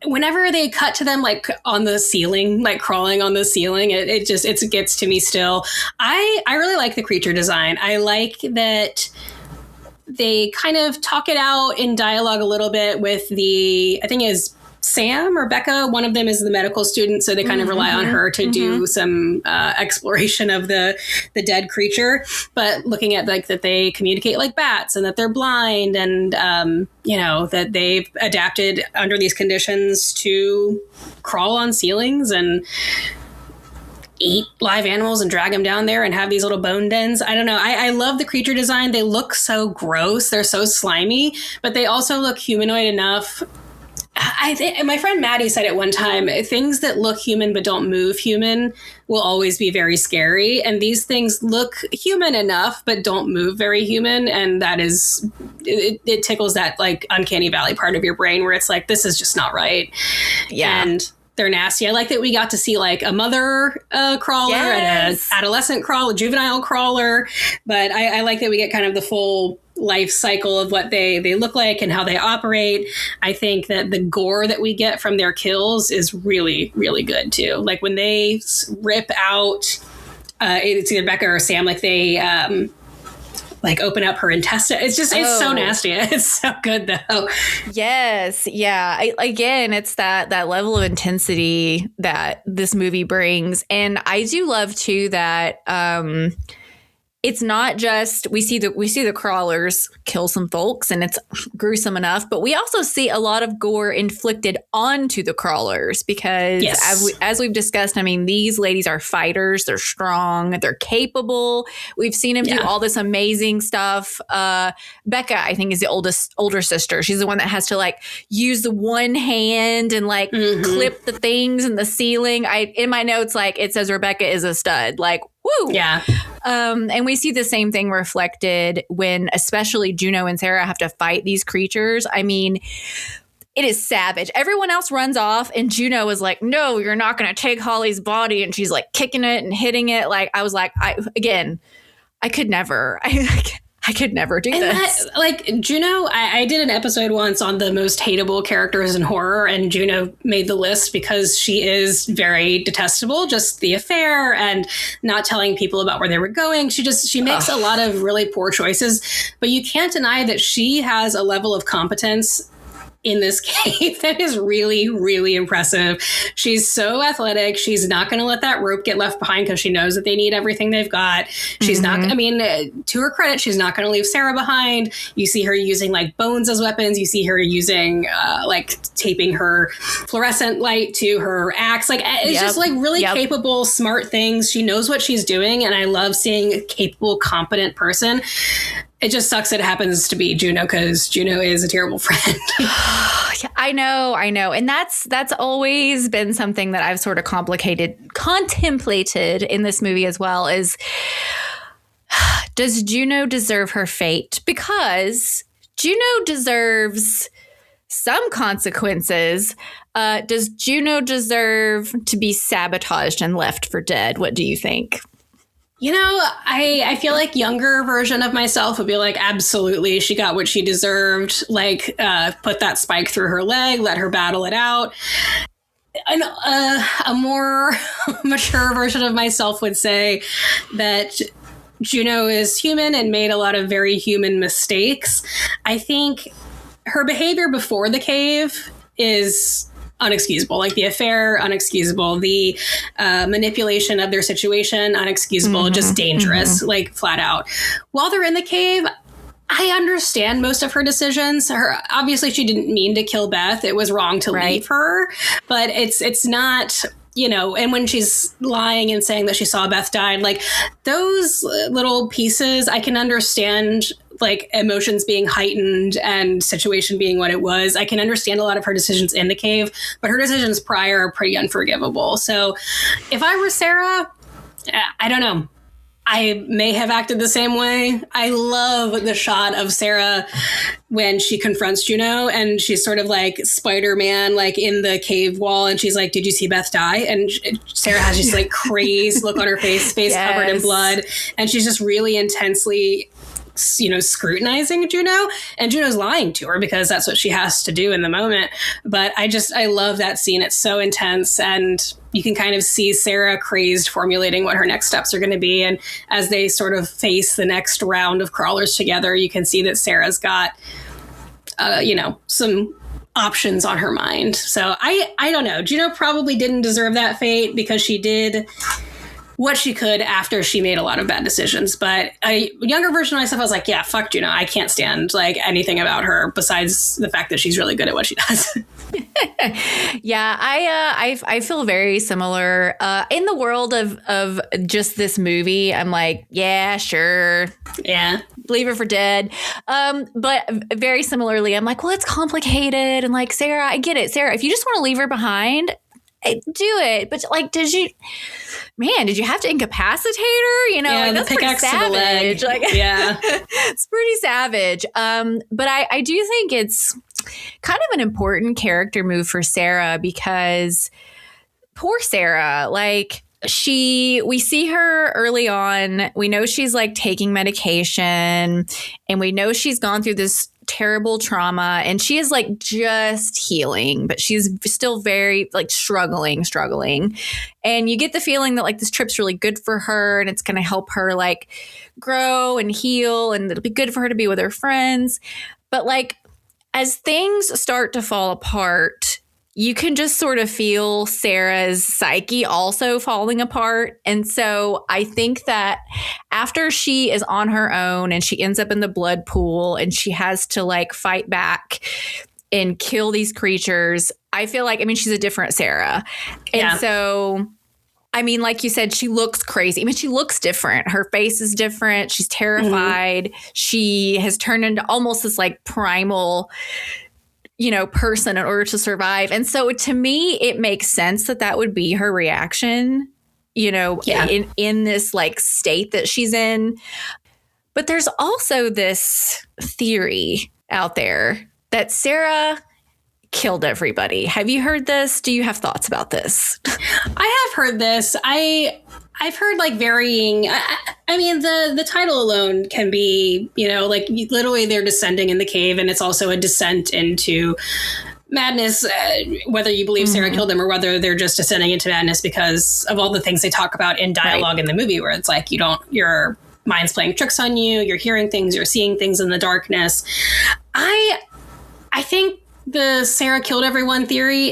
S2: whenever they cut to them, like on the ceiling, like crawling on the ceiling, it gets to me still. I really like the creature design. I like that they kind of talk it out in dialogue a little bit with I think is Sam or Becca. One of them is the medical student, so they kind of rely on her to do some exploration of the dead creature. But looking at like that they communicate like bats and that they're blind, and that they've adapted under these conditions to crawl on ceilings and eat live animals and drag them down there and have these little bone dens. I don't know. I love the creature design. They look so gross. They're so slimy, but they also look humanoid enough. I think my friend Maddie said it one time, things that look human but don't move human will always be very scary. And these things look human enough but don't move very human. And that is, it tickles that like uncanny valley part of your brain where it's like, this is just not right.
S1: Yeah.
S2: And they're nasty. I like that we got to see like a mother crawler and an adolescent crawler, juvenile crawler. But I like that we get kind of the full life cycle of what they look like and how they operate. I think that the gore that we get from their kills is really, really good too. Like when they rip out, it's either Becca or Sam, like they like open up her intestine. It's just, it's so nasty. It's so good though.
S1: Yes. Yeah. Again, it's that level of intensity that this movie brings. And I do love too that, it's not just we see the crawlers kill some folks and it's gruesome enough, but we also see a lot of gore inflicted onto the crawlers because as we've discussed, I mean, these ladies are fighters. They're strong. They're capable. We've seen them do all this amazing stuff. Becca, I think, is the older sister. She's the one that has to like use the one hand and like clip the things in the ceiling. In my notes, like it says Rebecca is a stud. Like, woo.
S2: Yeah.
S1: And we see the same thing reflected when especially Juno and Sarah have to fight these creatures. I mean, it is savage. Everyone else runs off and Juno is like, no, you're not going to take Holly's body. And she's like kicking it and hitting it. Like, I was like, I could never. I could never do this.
S2: That, like Juno, I did an episode once on the most hateable characters in horror, and Juno made the list because she is very detestable. Just the affair and not telling people about where they were going. She makes a lot of really poor choices, but you can't deny that she has a level of competence in this cave that is really, really impressive. She's so athletic. She's not going to let that rope get left behind because she knows that they need everything they've got. She's not, I mean, to her credit, she's not going to leave Sarah behind. You see her using like bones as weapons. You see her using like taping her fluorescent light to her axe. Like it's just like really capable, smart things. She knows what she's doing. And I love seeing a capable, competent person. It just sucks that it happens to be Juno because Juno is a terrible friend.
S1: I know. And that's always been something that I've sort of contemplated in this movie as well is Does Juno deserve her fate? Because Juno deserves some consequences. Does Juno deserve to be sabotaged and left for dead? What do you think?
S2: You know, I feel like younger version of myself would be like, absolutely, she got what she deserved. Like, put that spike through her leg, let her battle it out. And, a more mature version of myself would say that Juno is human and made a lot of very human mistakes. I think her behavior before the cave is unexcusable. Like the affair, unexcusable. The manipulation of their situation, unexcusable. Just dangerous, like flat out. While they're in the cave, I understand most of her decisions. Obviously, she didn't mean to kill Beth. It was wrong to leave her. But it's not, you know, and when she's lying and saying that she saw Beth died, like those little pieces, I can understand, like emotions being heightened and situation being what it was. I can understand a lot of her decisions in the cave, but her decisions prior are pretty unforgivable. So if I were Sarah, I don't know. I may have acted the same way. I love the shot of Sarah when she confronts Juno and she's sort of like Spider-Man, like in the cave wall. And she's like, did you see Beth die? And Sarah has just like crazed look on her face covered in blood. And she's just really intensely, you know, scrutinizing Juno, and Juno's lying to her because that's what she has to do in the moment. But I love that scene. It's so intense, and you can kind of see Sarah crazed formulating what her next steps are going to be. And as they sort of face the next round of crawlers together, you can see that Sarah's got, you know, some options on her mind. So I don't know. Juno probably didn't deserve that fate because she did what she could after she made a lot of bad decisions. But a younger version of myself, I was like, yeah, fuck Juno. I can't stand like anything about her besides the fact that she's really good at what she does.
S1: Yeah, I feel very similar. In the world of just this movie, I'm like, yeah, sure.
S2: Yeah.
S1: Leave her for dead. But very similarly, I'm like, well, it's complicated. And like, Sarah, I get it. Sarah, if you just want to leave her behind, do it. But like, did you have to incapacitate her? You know,
S2: yeah,
S1: like, that's pretty savage. Like,
S2: yeah,
S1: it's pretty savage. But I do think it's kind of an important character move for Sarah, because poor Sarah, like, we see her early on. We know she's like taking medication, and we know she's gone through this terrible trauma, and she is like just healing, but she's still very like struggling. And you get the feeling that like this trip's really good for her, and it's going to help her like grow and heal, and it'll be good for her to be with her friends. But like, as things start to fall apart, you can just sort of feel Sarah's psyche also falling apart. And so I think that after she is on her own and she ends up in the blood pool and she has to like fight back and kill these creatures, I feel like, I mean, she's a different Sarah.
S2: Yeah.
S1: And so, I mean, like you said, she looks crazy. I mean, she looks different. Her face is different. She's terrified. She has turned into almost this like primal, you know, person in order to survive. And so to me, it makes sense that that would be her reaction, you know, in this like state that she's in. But there's also this theory out there that Sarah killed everybody. Have you heard this? Do you have thoughts about this?
S2: I have heard this. I've heard like varying. I mean, the title alone can be, you know, like literally they're descending in the cave, and it's also a descent into madness, whether you believe Sarah killed them or whether they're just descending into madness because of all the things they talk about in dialogue in the movie, where it's like your mind's playing tricks on you, you're hearing things, you're seeing things in the darkness. I think the Sarah killed everyone theory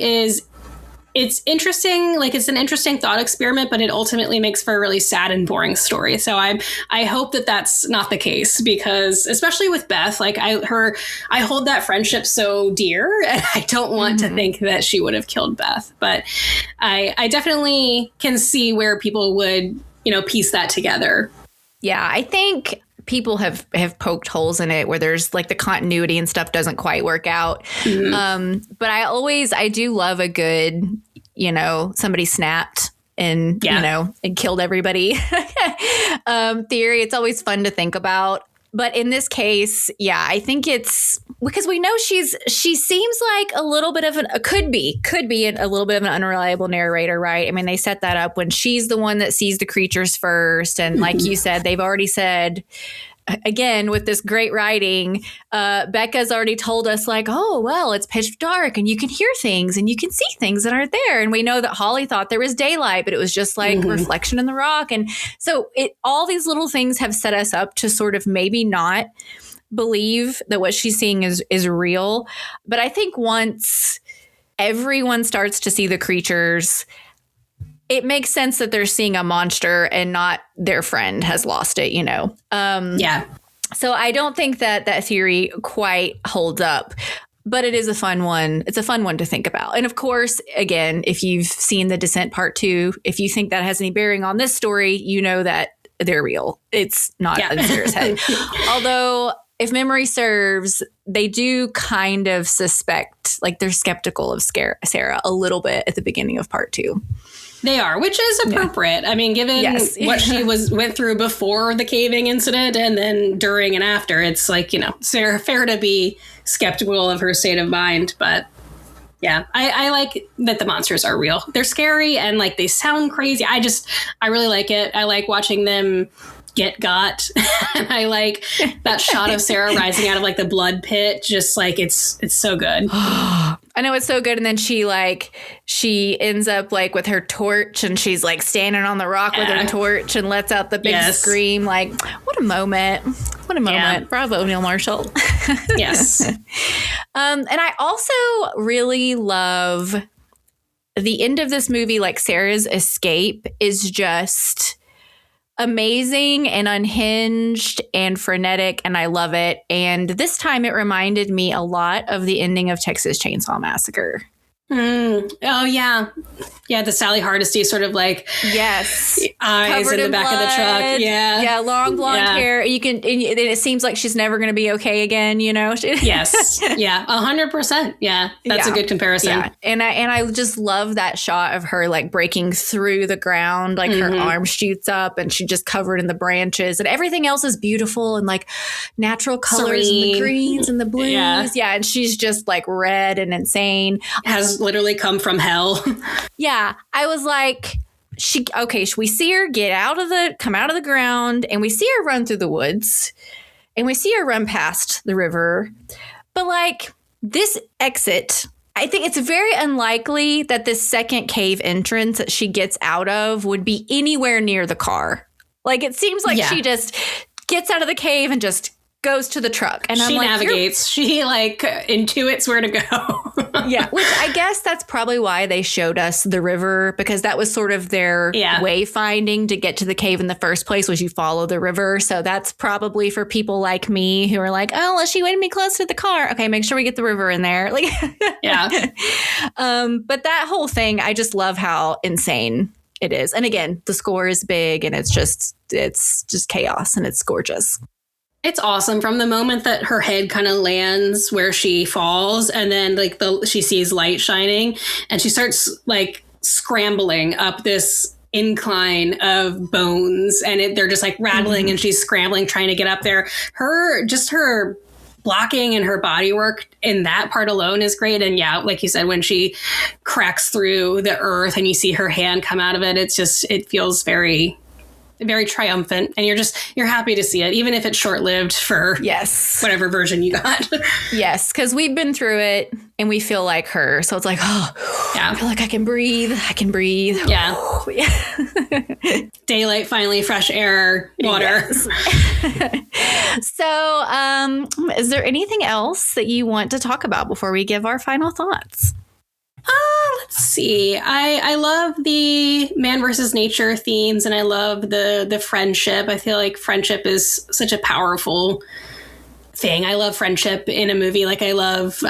S2: it's interesting. Like, it's an interesting thought experiment, but it ultimately makes for a really sad and boring story. So I hope that that's not the case, because especially with Beth, like I hold that friendship so dear, and I don't want to think that she would have killed Beth. But I definitely can see where people would, you know, piece that together.
S1: Yeah, I think people have poked holes in it where there's like the continuity and stuff doesn't quite work out. But I do love a good, you know, somebody snapped and, and killed everybody theory. It's always fun to think about. But in this case, I think it's because we know she seems like a little bit of could be a little bit of an unreliable narrator, right? I mean, they set that up when she's the one that sees the creatures first. And like you said, they've already said, again, with this great writing, Becca's already told us like, oh, well, it's pitch dark and you can hear things and you can see things that aren't there. And we know that Holly thought there was daylight, but it was just like reflection in the rock. And so all these little things have set us up to sort of maybe not believe that what she's seeing is real. But I think once everyone starts to see the creatures, it makes sense that they're seeing a monster and not their friend has lost it, So I don't think that theory quite holds up, but it is a fun one. It's a fun one to think about. And of course, again, if you've seen The Descent Part 2, if you think that has any bearing on this story, you know that they're real. It's not in Sarah's head. Although, if memory serves, they do kind of suspect, like they're skeptical of Sarah a little bit at the beginning of Part 2.
S2: They are, which is appropriate. Yeah. I mean, given what she went through before the caving incident and then during and after, it's like, fair to be skeptical of her state of mind. But yeah, I like that the monsters are real. They're scary and like they sound crazy. I really like it. I like watching them got. And I like that shot of Sarah rising out of like the blood pit. Just like it's so good.
S1: I know it's so good. And then she ends up like with her torch and she's like standing on the rock with her torch and lets out the big scream. Like, what a moment. What a moment. Yeah. Bravo, Neil Marshall.
S2: Yes.
S1: And I also really love the end of this movie. Like Sarah's escape is just amazing and unhinged and frenetic, and I love it. And this time it reminded me a lot of the ending of Texas Chainsaw Massacre.
S2: Oh, yeah. Yeah, the Sally Hardesty sort of like
S1: eyes
S2: covered in the back of the truck. Yeah.
S1: Yeah, long blonde hair. You can, and it seems like she's never going to be okay again,
S2: Yes. Yeah, 100%. Yeah, that's a good comparison.
S1: Yeah. And I just love that shot of her like breaking through the ground, like her arm shoots up and she just covered in the branches and everything else is beautiful and like natural colors and the greens and the blues. Yeah, and she's just like red and insane.
S2: Has literally come from hell.
S1: Yeah, I was like, we see her come out of the ground and we see her run through the woods and we see her run past the river. But like this exit, I think it's very unlikely that this second cave entrance that she gets out of would be anywhere near the car. Like it seems like she just gets out of the cave and just goes to the truck. And
S2: she navigates. She like intuits where to go.
S1: Yeah, which I guess that's probably why they showed us the river, because that was sort of their wayfinding to get to the cave in the first place, was you follow the river. So that's probably for people like me who are like, oh, well, she wouldn't be close to the car. Okay, make sure we get the river in there. Like, but that whole thing, I just love how insane it is. And again, the score is big and it's just chaos and it's gorgeous.
S2: It's awesome from the moment that her head kind of lands where she falls and then like she sees light shining and she starts like scrambling up this incline of bones and they're just like rattling and she's scrambling trying to get up there. Her blocking and her body work in that part alone is great. And yeah, like you said, when she cracks through the earth and you see her hand come out of it, it feels very, very triumphant, and you're happy to see it, even if it's short-lived for whatever version you got.
S1: Yes, because we've been through it and we feel like her. So it's like, I feel like I can breathe.
S2: Yeah. Daylight, finally, fresh air, water.
S1: Yes. So is there anything else that you want to talk about before we give our final thoughts?
S2: Let's see. I love the man versus nature themes, and I love the friendship. I feel like friendship is such a powerful thing. I love friendship in a movie. Like I love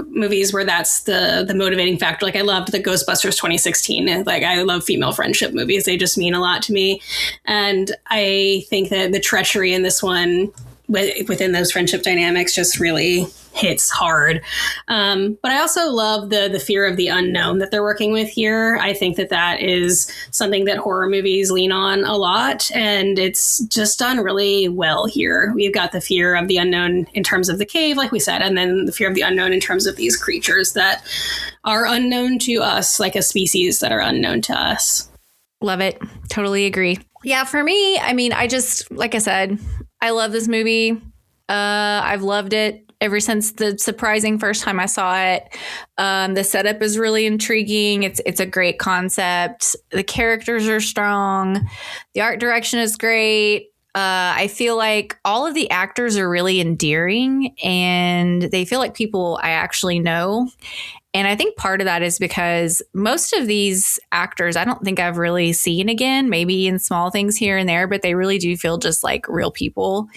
S2: movies where that's the motivating factor. Like I loved the Ghostbusters 2016. Like I love female friendship movies. They just mean a lot to me. And I think that the treachery in this one within those friendship dynamics just really hits hard. But I also love the fear of the unknown that they're working with here. I think that is something that horror movies lean on a lot, and it's just done really well here. We've got the fear of the unknown in terms of the cave, like we said, and then the fear of the unknown in terms of these creatures that are unknown to us, like a species that are unknown to us.
S1: Love it. Totally agree. Yeah, for me, I mean, like I said, I love this movie. I've loved it ever since the surprising first time I saw it. The setup is really intriguing. It's a great concept. The characters are strong. The art direction is great. I feel like all of the actors are really endearing, and they feel like people I actually know. And I think part of that is because most of these actors, I don't think I've really seen again, maybe in small things here and there, but they really do feel just like real people.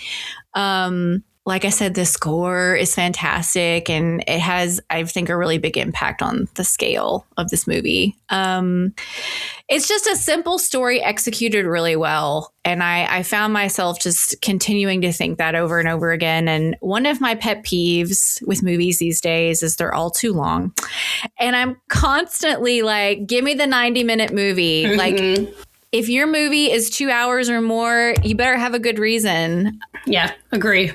S1: Like I said, the score is fantastic, and it has, I think, a really big impact on the scale of this movie. It's just a simple story executed really well. And I found myself just continuing to think that over and over again. And one of my pet peeves with movies these days is they're all too long. And I'm constantly like, give me the 90-minute movie. Mm-hmm. Like, if your movie is 2 hours or more, you better have a good reason.
S2: Yeah, agree.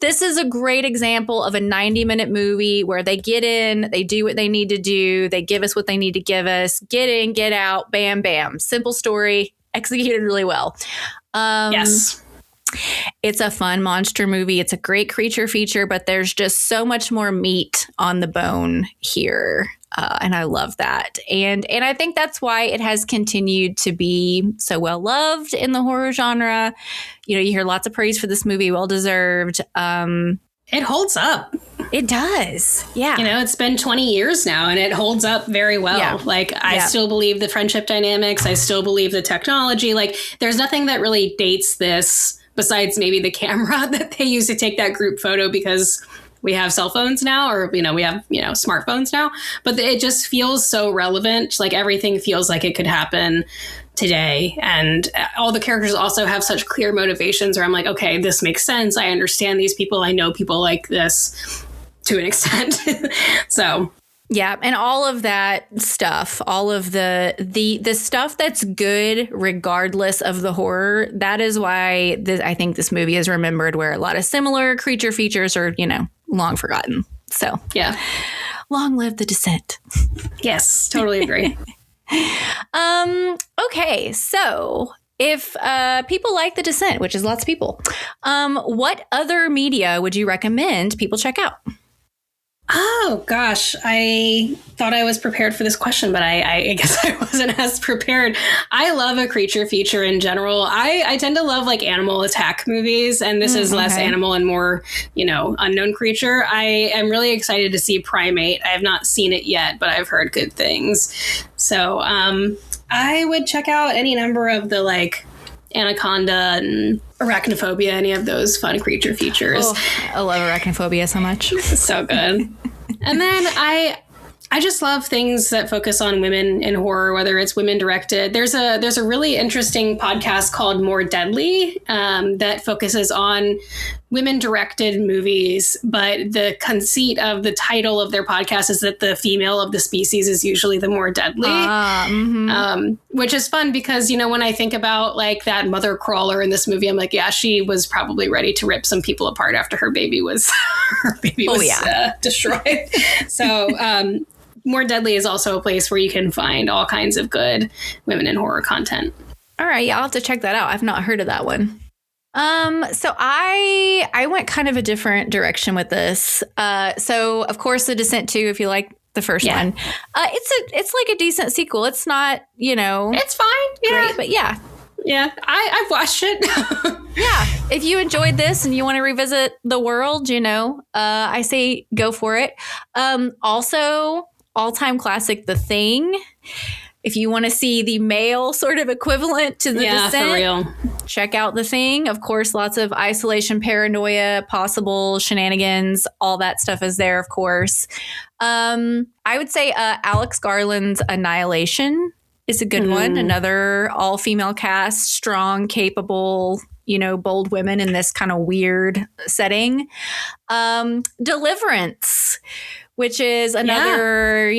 S1: This is a great example of a 90-minute movie where they get in, they do what they need to do, they give us what they need to give us, get in, get out, bam, bam. Simple story, executed really well.
S2: Yes.
S1: It's a fun monster movie. It's a great creature feature, but there's just so much more meat on the bone here. And I love that. And I think that's why it has continued to be so well loved in the horror genre. You know, you hear lots of praise for this movie, well deserved.
S2: It holds up.
S1: It does. Yeah.
S2: You know, it's been 20 years now and it holds up very well. Yeah. Like, I still believe the friendship dynamics. I still believe the technology. Like, there's nothing that really dates this besides maybe the camera that they use to take that group photo, because we have cell phones now, or, we have, smartphones now, but it just feels so relevant. Like, everything feels like it could happen today. And all the characters also have such clear motivations where I'm like, okay, this makes sense. I understand these people. I know people like this to an extent. So.
S1: Yeah. And all of that stuff, all of the stuff that's good, regardless of the horror, that is why I think this movie is remembered, where a lot of similar creature features are, long forgotten. So,
S2: yeah.
S1: Long live The Descent.
S2: Yes, totally agree.
S1: Okay. So if people like The Descent, which is lots of people, what other media would you recommend people check out?
S2: Oh, gosh. I thought I was prepared for this question, but I guess I wasn't as prepared. I love a creature feature in general. I tend to love like animal attack movies, and this is less animal and more, unknown creature. I am really excited to see Primate. I have not seen it yet, but I've heard good things. So I would check out any number of the like Anaconda and Arachnophobia, any of those fun creature features.
S1: Oh, I love Arachnophobia so much.
S2: It's so good. And then I just love things that focus on women in horror, whether it's women directed. There's a really interesting podcast called More Deadly that focuses on women directed movies, but the conceit of the title of their podcast is that the female of the species is usually the more deadly, which is fun because, when I think about like that mother crawler in this movie, I'm like, yeah, she was probably ready to rip some people apart after her baby was destroyed. So More Deadly is also a place where you can find all kinds of good women in horror content.
S1: All right. Yeah, I'll have to check that out. I've not heard of that one. So I went kind of a different direction with this. So of course The Descent 2, if you like the first one, it's like a decent sequel. It's not,
S2: it's fine. Yeah.
S1: Great, but yeah.
S2: Yeah. I've watched it.
S1: Yeah. If you enjoyed this and you want to revisit the world, I say go for it. Also all-time classic, The Thing. If you want to see the male sort of equivalent to The Descent,
S2: for real,
S1: check out The Thing. Of course, lots of isolation, paranoia, possible shenanigans, all that stuff is there, of course. I would say Alex Garland's Annihilation is a good one. Another all-female cast, strong, capable, bold women in this kind of weird setting. Deliverance, which is another,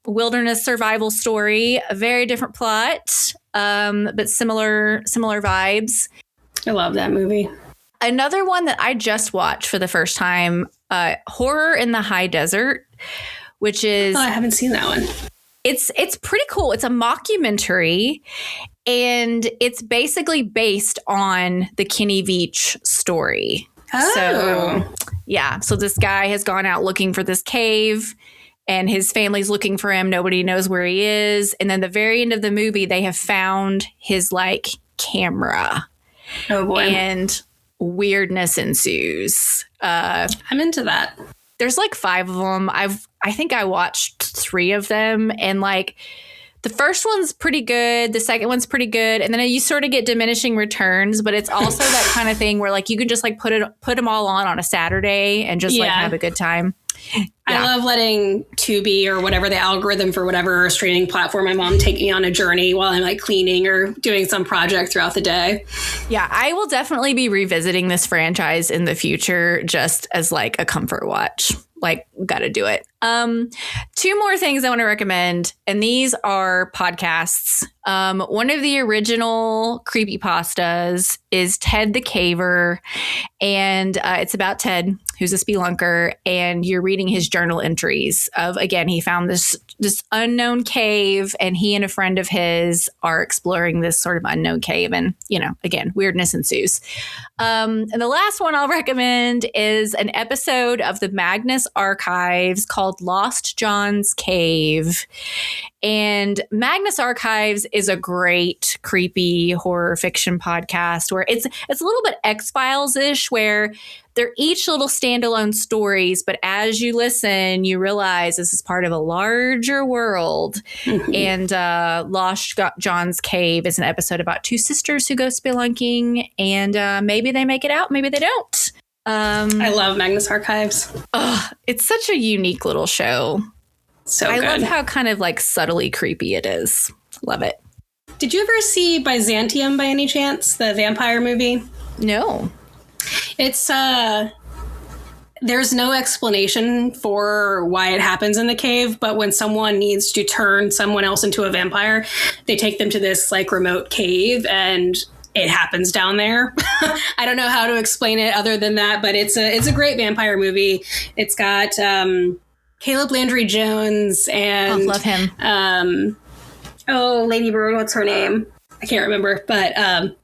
S1: wilderness survival story, a very different plot, but similar vibes.
S2: I love that movie.
S1: Another one that I just watched for the first time, Horror in the High Desert, which is...
S2: Oh, I haven't seen that one.
S1: It's pretty cool. It's a mockumentary, and it's basically based on the Kenny Veach story.
S2: Oh.
S1: So, yeah. So this guy has gone out looking for this cave, and his family's looking for him. Nobody knows where he is. And then the very end of the movie, they have found his camera.
S2: Oh boy.
S1: And weirdness ensues.
S2: I'm into that.
S1: There's 5 of them. I think I watched 3 of them, and the first one's pretty good. The second one's pretty good. And then you sort of get diminishing returns, but it's also that kind of thing where you can just put them all on a Saturday and just have a good time. Yeah.
S2: I love letting Tubi or whatever the algorithm for whatever streaming platform I'm on take me on a journey while I'm cleaning or doing some project throughout the day.
S1: Yeah, I will definitely be revisiting this franchise in the future just as a comfort watch. Gotta do it. 2 more things I want to recommend, and these are podcasts. One of the original creepypastas is Ted the Caver, and it's about Ted, who's a spelunker, and you're reading his journal entries of, again, he found this unknown cave, and he and a friend of his are exploring this sort of unknown cave, and, again, weirdness ensues. And the last one I'll recommend is an episode of the Magnus Archives called Lost John's Cave. And Magnus Archives is a great creepy horror fiction podcast where it's a little bit X-Files-ish, where they're each little standalone stories, but as you listen, you realize this is part of a larger world. Mm-hmm. And Lost John's Cave is an episode about 2 sisters who go spelunking, and maybe they make it out, maybe they don't.
S2: I love Magnus Archives.
S1: It's such a unique little show.
S2: So
S1: I
S2: good.
S1: love how kind of subtly creepy it is. Love it.
S2: Did you ever see Byzantium by any chance? The vampire movie?
S1: No.
S2: It's there's no explanation for why it happens in the cave, but when someone needs to turn someone else into a vampire, they take them to this remote cave, and it happens down there. I don't know how to explain it other than that, but it's a great vampire movie. It's got Caleb Landry Jones and
S1: love him.
S2: Lady Bird, what's her name? I can't remember, but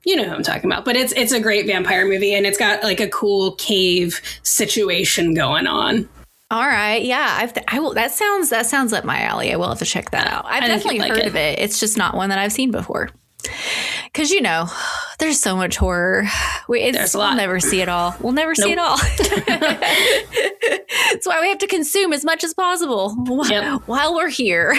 S2: you know who I'm talking about. But it's a great vampire movie, and it's got a cool cave situation going on.
S1: All right, yeah, I will. That sounds up my alley. I will have to check that out. I've definitely heard of it. It's just not one that I've seen before. Because, there's so much horror.
S2: There's a lot.
S1: We'll never see it all. We'll never see it all. That's why we have to consume as much as possible while we're here.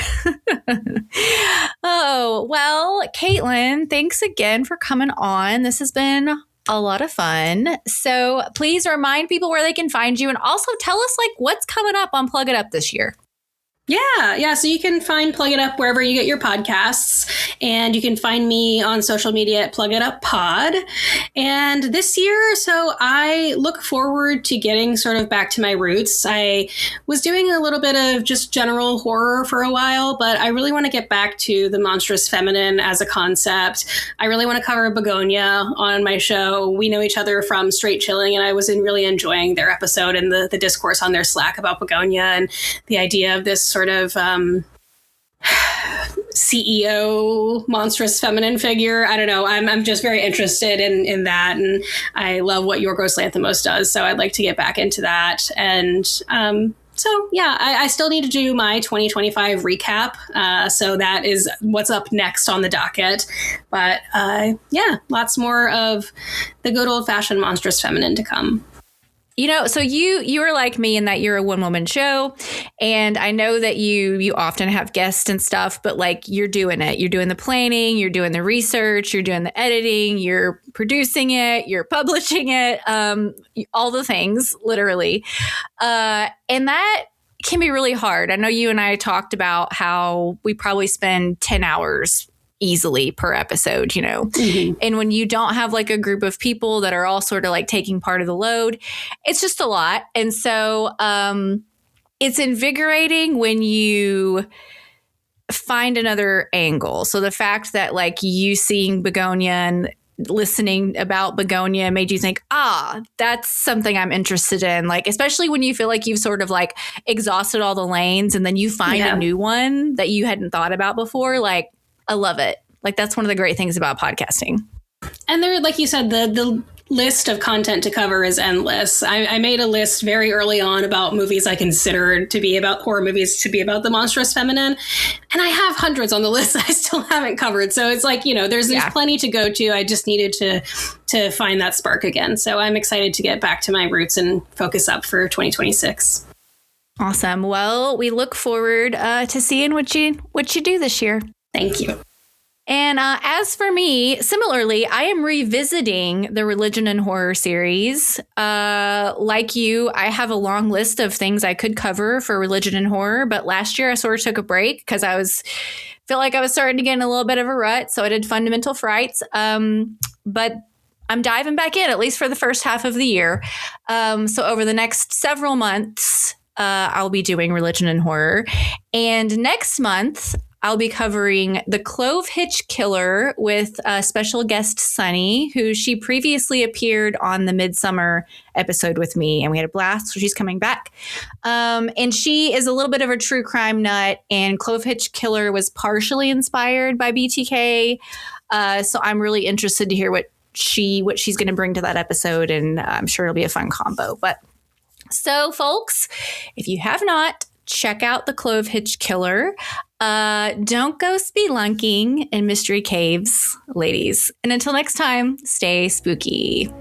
S1: Oh, well, Caitlin, thanks again for coming on. This has been a lot of fun. So please remind people where they can find you, and also tell us what's coming up on Plug It Up this year.
S2: Yeah. So you can find Plug It Up wherever you get your podcasts, and you can find me on social media at Plug It Up Pod. And this year, so I look forward to getting sort of back to my roots. I was doing a little bit of just general horror for a while, but I really want to get back to the monstrous feminine as a concept. I really want to cover Begonia on my show. We know each other from Straight Chilling, and I was really enjoying their episode and the discourse on their Slack about Begonia and the idea of this sort of CEO monstrous feminine figure. I don't know. I'm just very interested in that, and I love what Yorgos Lanthimos does, so I'd like to get back into that. And so yeah, I still need to do my 2025 recap, so that is what's up next on the docket. But yeah, lots more of the good old-fashioned monstrous feminine to come.
S1: So you are like me in that you're a one-woman show, and I know that you often have guests and stuff, but you're doing it. You're doing the planning, you're doing the research, you're doing the editing, you're producing it, you're publishing it, all the things, literally. And that can be really hard. I know you and I talked about how we probably spend 10 hours easily per episode, you know. And when you don't have like a group of people that are all sort of like taking part of the load, it's just a lot. And so it's invigorating when you find another angle. So the fact that like you seeing Begonia and listening about Begonia made you think, that's something I'm interested in. Like, especially when you feel like you've sort of like exhausted all the lanes and then you find a new one that you hadn't thought about before. Like, I love it. Like, that's one of the great things about podcasting.
S2: And there, like you said, the list of content to cover is endless. I made a list very early on about movies I considered to be about horror movies to be about the monstrous feminine. And I have hundreds on the list I still haven't covered. So it's like, you know, there's plenty to go to. I just needed to find that spark again. So I'm excited to get back to my roots and focus up for 2026.
S1: Awesome. Well, we look forward to seeing what you do this year.
S2: Thank you.
S1: And as for me, similarly, I am revisiting the Religion and Horror series. Like you, I have a long list of things I could cover for Religion and Horror, but last year I sort of took a break because felt like I was starting to get in a little bit of a rut. So I did Fundamental Frights. But I'm diving back in, at least for the first half of the year. So over the next several months, I'll be doing Religion and Horror. And next month, I'll be covering The Clove Hitch Killer with special guest Sunny, who she previously appeared on the Midsummer episode with me, and we had a blast, so she's coming back. And she is a little bit of a true crime nut, and Clove Hitch Killer was partially inspired by BTK, so I'm really interested to hear what she's going to bring to that episode, and I'm sure it'll be a fun combo. But so, folks, if you have not, check out The Clove Hitch Killer. Don't go spelunking in mystery caves, ladies. And until next time, stay spooky.